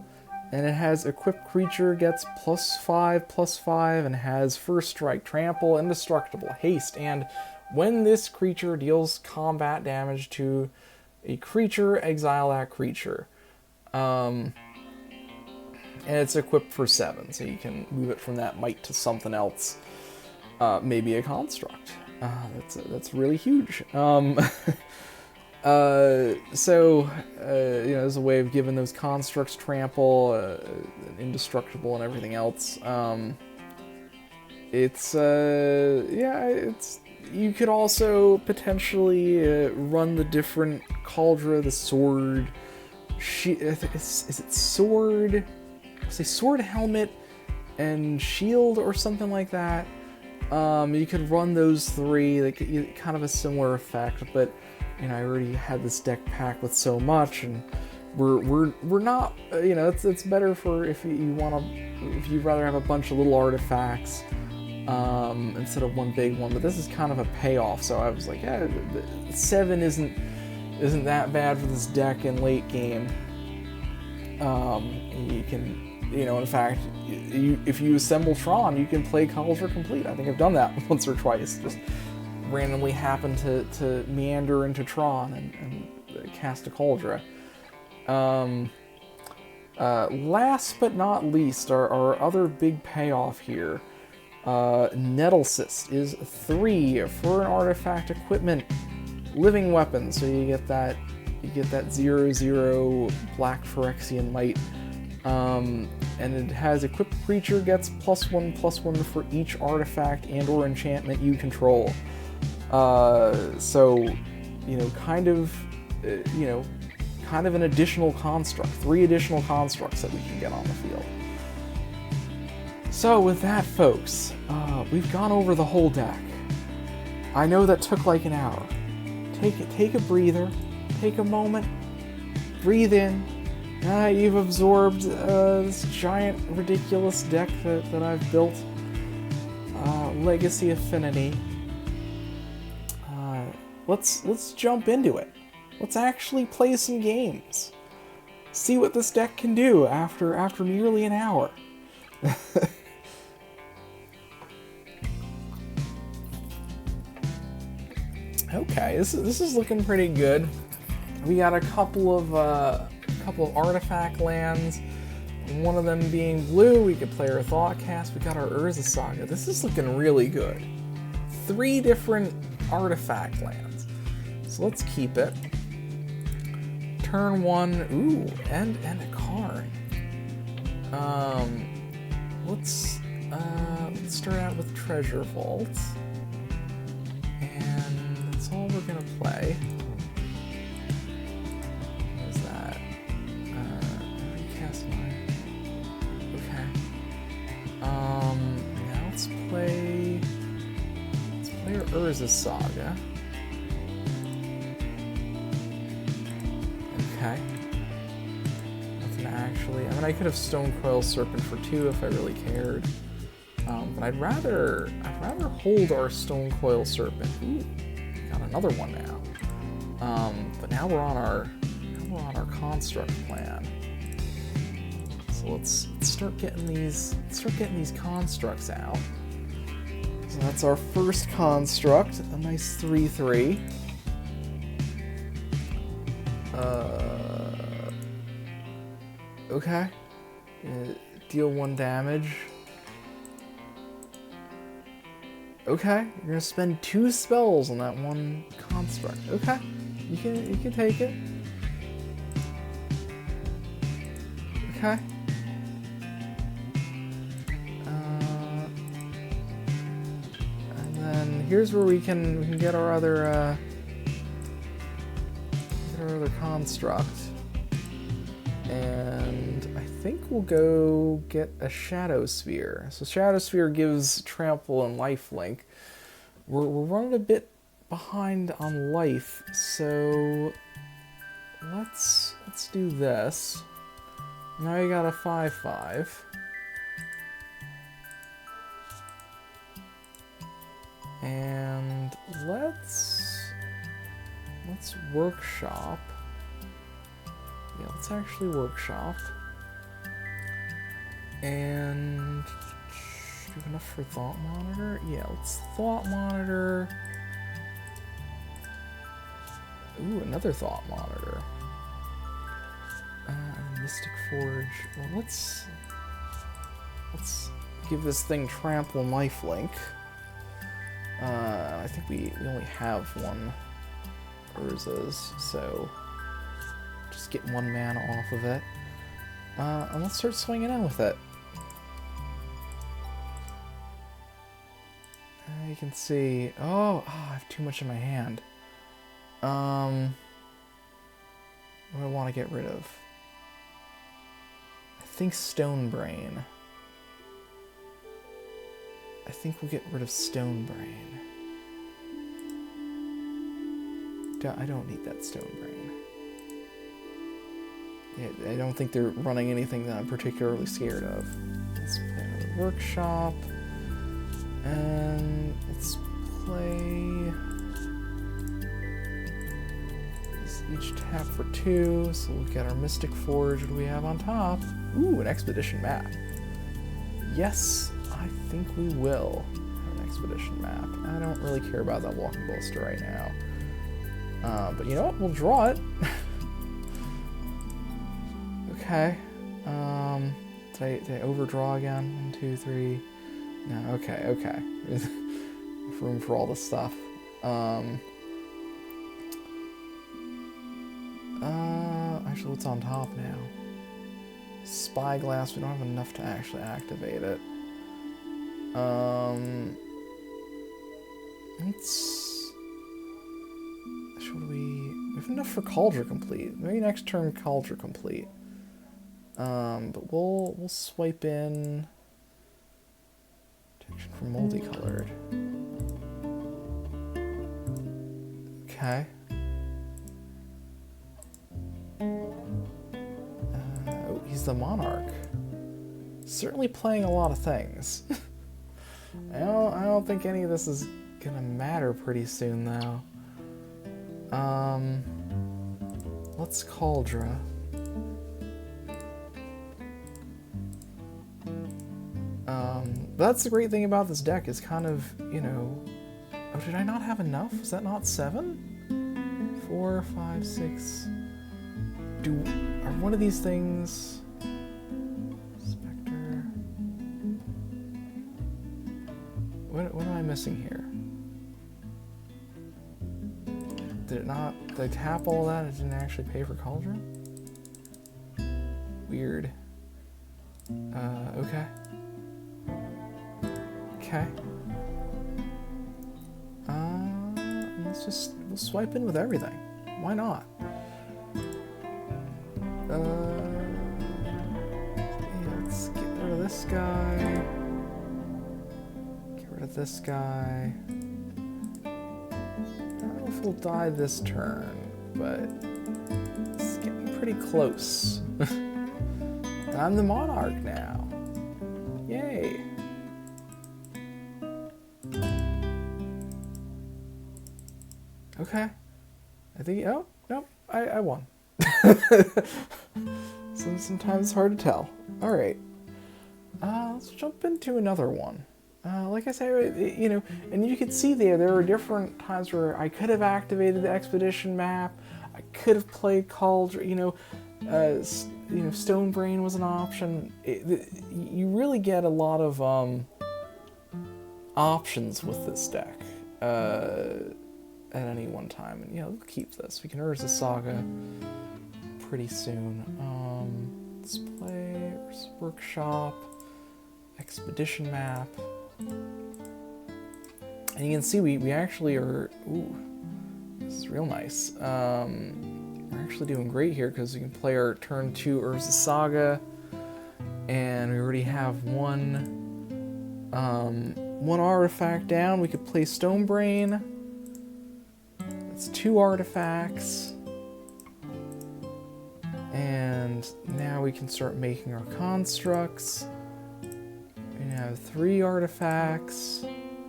and it has equipped creature gets +5/+5, and has first strike, trample, indestructible, haste, and When this creature deals combat damage to a creature, exile that creature. And it's equipped for 7, so you can move it from that Mite to something else. Maybe a construct. That's really huge. As a way of giving those constructs trample, indestructible, and everything else. You could also potentially run the different Kaldra, the sword. Is it sword? I'll say sword, helmet, and shield, or something like that. You could run those 3. They get kind of a similar effect, but I already had this deck packed with so much, and we're not. It's better for if you'd rather have a bunch of little artifacts instead of one big one. But this is kind of a payoff, so I was like, 7 isn't that bad for this deck in late game. You can. In fact, if you assemble Tron, you can play Kaldra Compleat. I think I've done that once or twice. Just randomly happen to meander into Tron and cast a Kaldra. Last but not least, our other big payoff here. Nettlecyst is 3 for an artifact equipment living weapon. So you get that 0/0 black Phyrexian Mite. And it has equipped creature gets +1/+1 for each artifact and or enchantment you control. Kind of an additional construct, 3 additional constructs that we can get on the field. So with that, folks, we've gone over the whole deck. I know that took like an hour. Take a breather, take a moment, breathe in. You've absorbed this giant, ridiculous deck that I've built. LegacyAffinity. Let's jump into it. Let's actually play some games. See what this deck can do after nearly an hour. Okay, this is looking pretty good. We got a couple of artifact lands, one of them being blue. We could play our Thoughtcast. We got our Urza Saga. This is looking really good. 3 different artifact lands. So let's keep it. Turn 1, and a Karn. Let's start out with Treasure Vault. And that's all we're gonna play. Now let's play our Urza Saga. Okay. Nothing actually. I could have Stonecoil Serpent for 2 if I really cared. But I'd rather hold our Stonecoil Serpent. Ooh, got another one now. But now we're on our construct plan. So let's start getting these constructs out. So that's our first construct, a nice 3/3. Okay. Deal 1 damage. Okay, you're gonna spend 2 spells on that 1 construct. Okay, you can take it. Okay. Here's where we can get our other construct, and I think we'll go get a Shadowspear. So Shadowspear gives trample and lifelink. We're running a bit behind on life, so let's do this. Now you got a 5/5. And let's workshop. Yeah, let's actually workshop. And do we have enough for Thought Monitor? Yeah, let's Thought Monitor. Ooh, another Thought Monitor. Mystic Forge. Well, let's give this thing Trample and Lifelink. I think we only have one Urza's, so just get 1 mana off of it. And let's start swinging in with it. You can see... Oh, I have too much in my hand. What do I want to get rid of? I think Stonebrain. I think we'll get rid of Stonebrain. I don't need that Stonebrain. Yeah, I don't think they're running anything that I'm particularly scared of. Let's play another Workshop. And let's play... Each tap for 2, so we'll get our Mystic Forge. What do we have on top? Ooh, an Expedition map. Yes, I think we will have an Expedition map. I don't really care about that Walking Ballista right now. But you know what? We'll draw it. Okay. Did I overdraw again? 1, 2, 3. No, okay. There's room for all this stuff. Actually, what's on top now? Spyglass, we don't have enough to actually activate it. We have enough for Kaldra Compleat. Maybe next turn Kaldra Compleat. But we'll swipe in protection for multicolored. Okay. He's the Monarch. Certainly playing a lot of things. I don't think any of this is gonna matter pretty soon though. Let's Kaldra. That's the great thing about this deck is kind of, you know... Oh, did I not have enough? Is that not 7? 4, 5, 6... Are one of these things... Spectre... What am I missing here? Did I tap all that and it didn't actually pay for Kaldra? Weird. Okay. Okay. We'll swipe in with everything. Why not? Yeah, let's get rid of this guy. Get rid of this guy. I don't know if we'll die this turn, but it's getting pretty close. And I'm the Monarch now. Yay. Okay. I think, oh, nope, I won. Sometimes it's hard to tell. Alright. Let's jump into another one. Like I say, you know, and you can see there were different times where I could have activated the Expedition map. I could have played Kaldra, you know, Stonebrain was an option. You really get a lot of options with this deck at any one time. And, you know, we'll keep this. We can Urza Saga pretty soon. Let's play Workshop, Expedition map. And you can see we actually are... Ooh, this is real nice. We're actually doing great here because we can play our turn 2 Urza Saga, and we already have one artifact down. We could play Stonebrain. That's 2 artifacts. And now we can start making our constructs. We have 3 artifacts.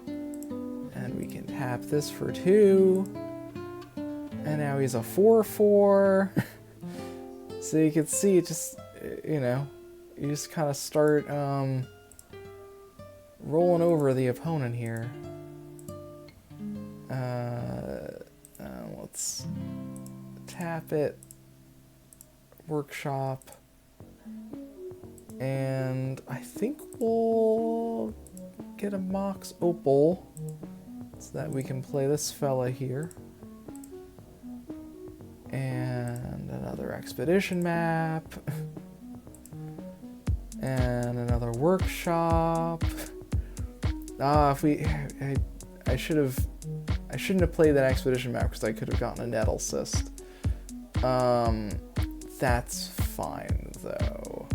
And we can tap this for 2. And now he's a 4/4. So you can see it just, you know, you just kind of start rolling over the opponent here. Let's tap it, workshop, and I think we'll get a Mox Opal so that we can play this fella here. And another expedition map. And another workshop. If we... I shouldn't have played that expedition map because I could have gotten a Nettlecyst. That's fine though.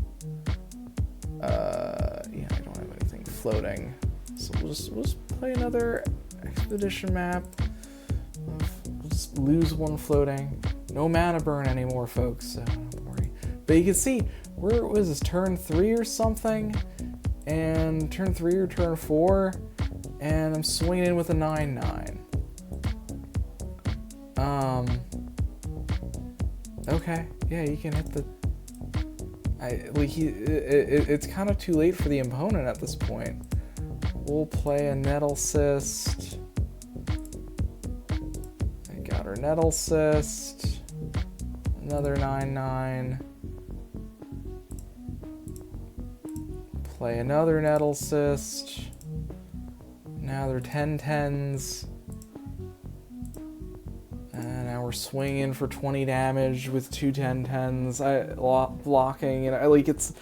Yeah, I don't have anything floating. So we'll just play another expedition map. We'll just lose one floating. No mana burn anymore, folks, so don't worry. But you can see, where was this, turn 3 or something? And turn 3 or turn 4, and I'm swinging in with a 9/9. Okay, yeah, you can hit the... it's kind of too late for the opponent at this point. We'll play a Nettlecyst. I got her Nettlecyst. Another 9/9. Play another Nettlecyst. Now they're 10/10s. And now we're swinging for 20 damage with 2 10/10s. Blocking, and like it's...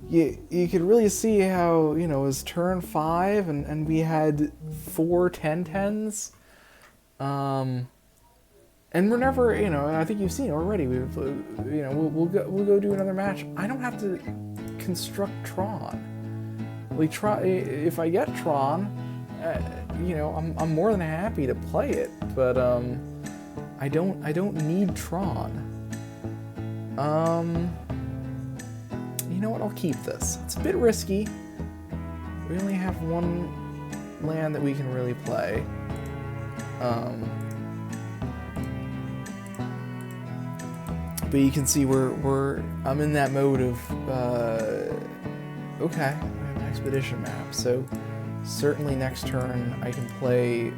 You could really see how, you know, it was turn 5 and we had 4 10/10s. And we're never, you know, I think you've seen already. We've, you know, we'll go do another match. I don't have to construct Tron. Like if I get Tron, you know, I'm more than happy to play it. But I don't need Tron. You know what? I'll keep this. It's a bit risky. We only have one land that we can really play. But you can see I'm in that mode of okay, we have an expedition map, so certainly next turn I can play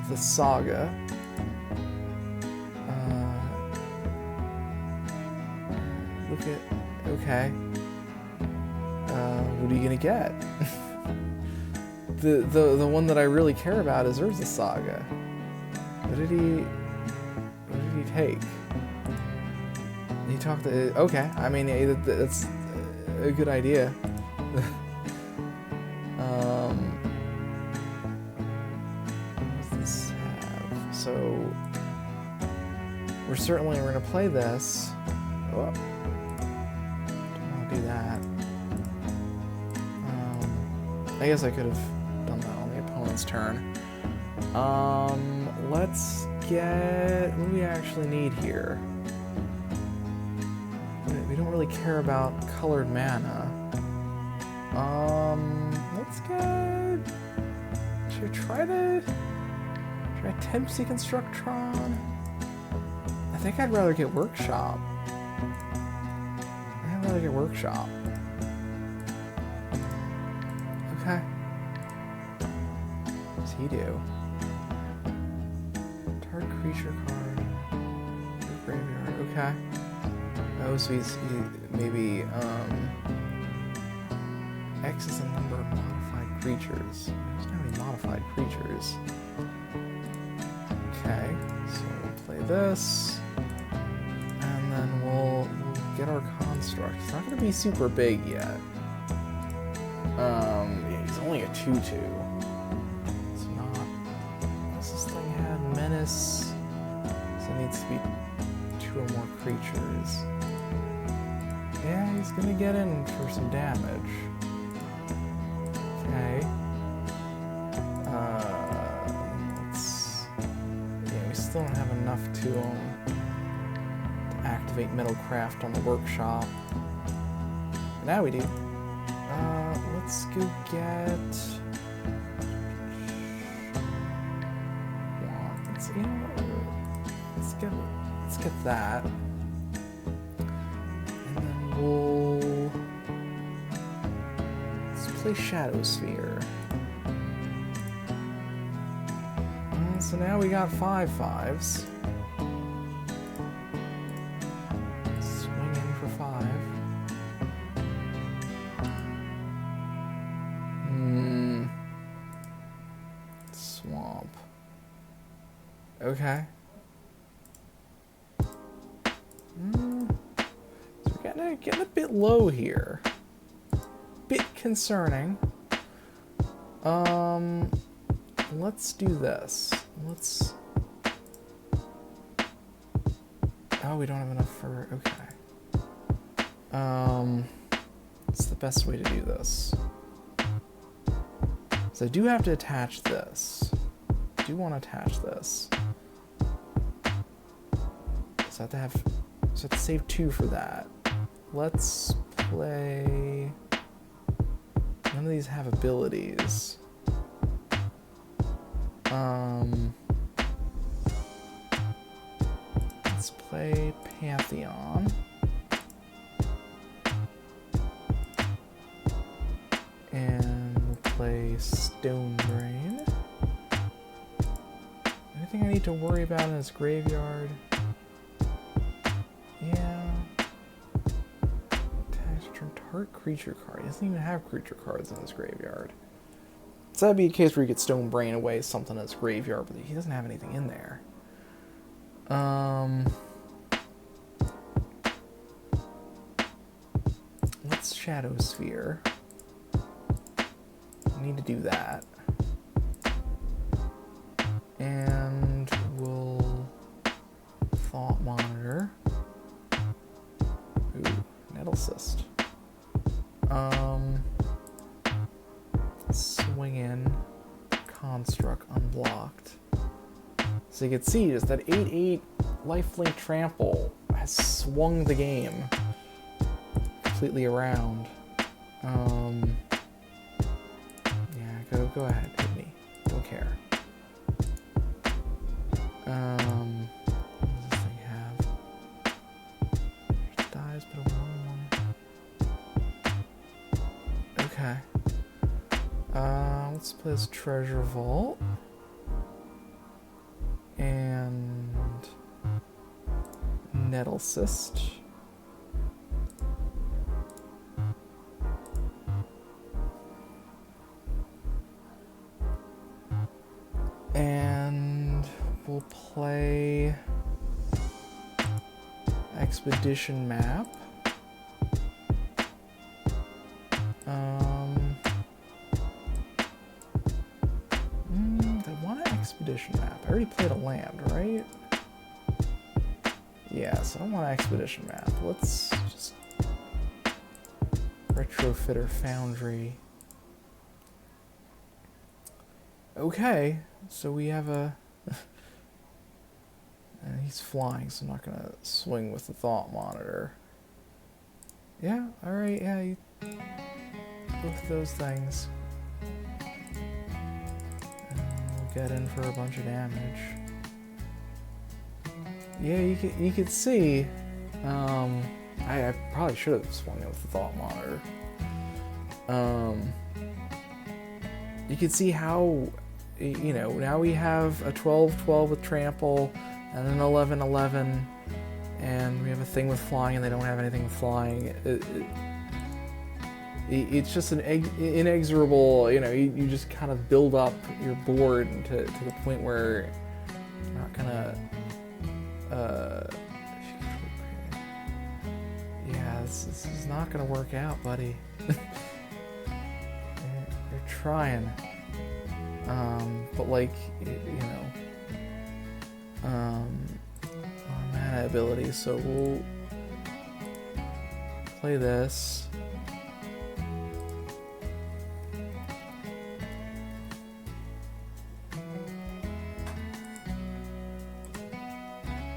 the Saga. Look at okay. What are you gonna get? the one that I really care about is Urza Saga. What did he take? He talked to... Okay, I mean, that's a good idea. What does this have? So, we're certainly going to play this. Oh, don't want to do that. I guess I could have done that on the opponent's turn. Let's get... What do we actually need here? We don't really care about colored mana. Let's get... Should I try Tempsy Constructron? I think I'd rather get Workshop. Okay. What does he do? Target creature card. Graveyard. Okay. Oh, so he maybe, X is the number of modified creatures. There's not any modified creatures. Okay, so we'll play this, and then we'll get our construct. It's not going to be super big yet. Yeah, he's only a 2/2. It's not... What's this thing had? Menace. So it needs to be 2 or more creatures. Yeah, he's gonna get in for some damage. Okay. We still don't have enough to activate Metalcraft on the workshop. But now we do. Let's go get... Let's get that. Let's play Shadowspear. So now we got 5/5s. Okay. So we're getting a bit low here. Bit concerning. Let's do this. Let's... Oh, we don't have enough for... Okay. What's the best way to do this? So I do have to attach this. I do want to attach this. So I have to have... So I have to save 2 for that. Let's play... None of these have abilities. Let's play Pantheon. And we'll play Stone Brain. Anything I need to worry about in his graveyard? Yeah. Target creature card. He doesn't even have creature cards in his graveyard. So that'd be a case where he could Stone Brain away something in his graveyard, but he doesn't have anything in there. Let's Shadowspear. I need to do that. And we'll Thought Monitor. Ooh, Nettlecyst. Swing in, Construct unblocked. So you can see just that 8/8 lifelink trample has swung the game completely around. Yeah, go ahead, hit me. Don't care. What does this thing have? Just dies, but a 1/1. Okay. Let's play this Treasure Vault. And Nettlecyst. And we'll play Expedition Map. Expedition Map. I already played a land, right? Yeah, so I don't want an Expedition Map. Let's just Retrofitter Foundry. Okay, so we have a... and he's flying, so I'm not going to swing with the Thought Monitor. Yeah, alright, yeah, you... both of those things. Get in for a bunch of damage. Yeah, you could see. I probably should have swung it with the Thought Monitor. You can see how, you know, now we have a 12/12 with trample and an 11/11, and we have a thing with flying, and they don't have anything with flying. It's just an inexorable, you know, you just kind of build up your board to the point where you're not gonna, yeah, this is not gonna work out, buddy. You're trying, but like, you know, mana ability, so we'll play this.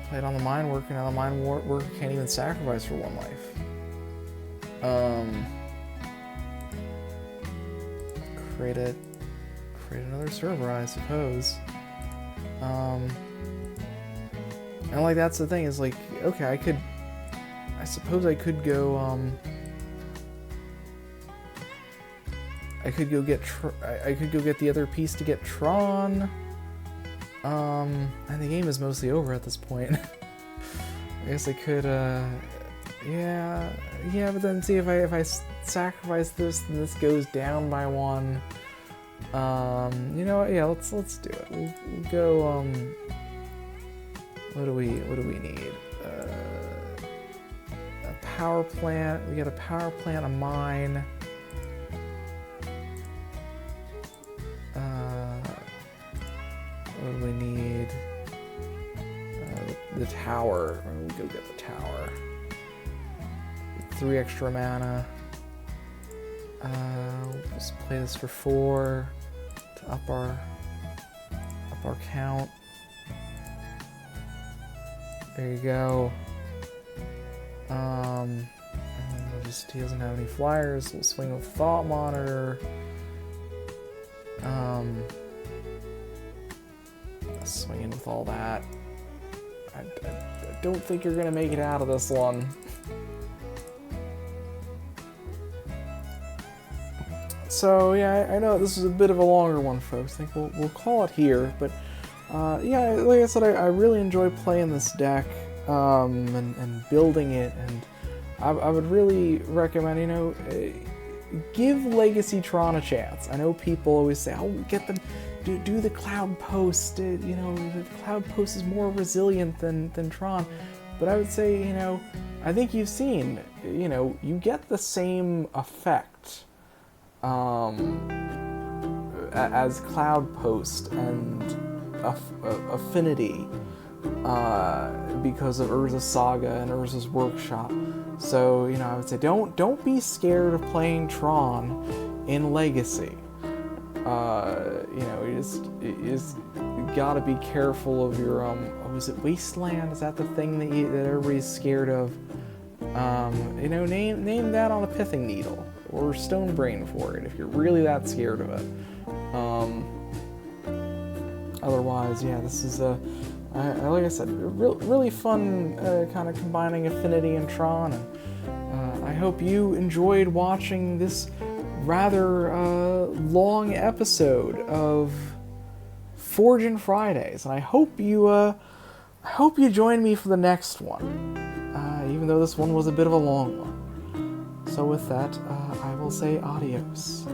Play it on the Mind Worker, now the Mind Worker can't even sacrifice for 1 life. Create another server, I suppose. And like, that's the thing, is like, okay, I suppose I could go, I could go get the other piece to get Tron. And the game is mostly over at this point. I guess I could, yeah, but then see if I sacrifice this, then this goes down by 1. You know what? Yeah, let's do it. We'll go What do we need? A power plant. We got a power plant, a mine. What do we need? The tower. We go get the tower. 3 extra mana. Let's play this for 4 to up our count. There you go. And we'll just, he doesn't have any flyers. We'll swing with Thought Monitor. Swing in with all that. I don't think you're gonna make it out of this one. So yeah, I know this is a bit of a longer one, folks. I think we'll call it here. But yeah, like I said, I really enjoy playing this deck and building it, and I would really recommend, you know, give Legacy Tron a chance. I know people always say, "Oh, get them, do the Cloud Post." You know, the Cloud Post is more resilient than Tron. But I would say, you know, I think you've seen, you know, you get the same effect as Cloud Post and Affinity because of Urza's Saga and Urza's Workshop. So, you know, I would say don't be scared of playing Tron in Legacy. You know, you just gotta be careful of your was it Wasteland? Is that the thing that everybody's scared of? You know, name that on a Pithing Needle or Stone Brain for it if you're really that scared of it. Otherwise, yeah, this is like I said, really fun kind of combining Affinity and Tron, and I hope you enjoyed watching this rather long episode of Forging Fridays, and I hope you join me for the next one, even though this one was a bit of a long one. So with that, I will say adios.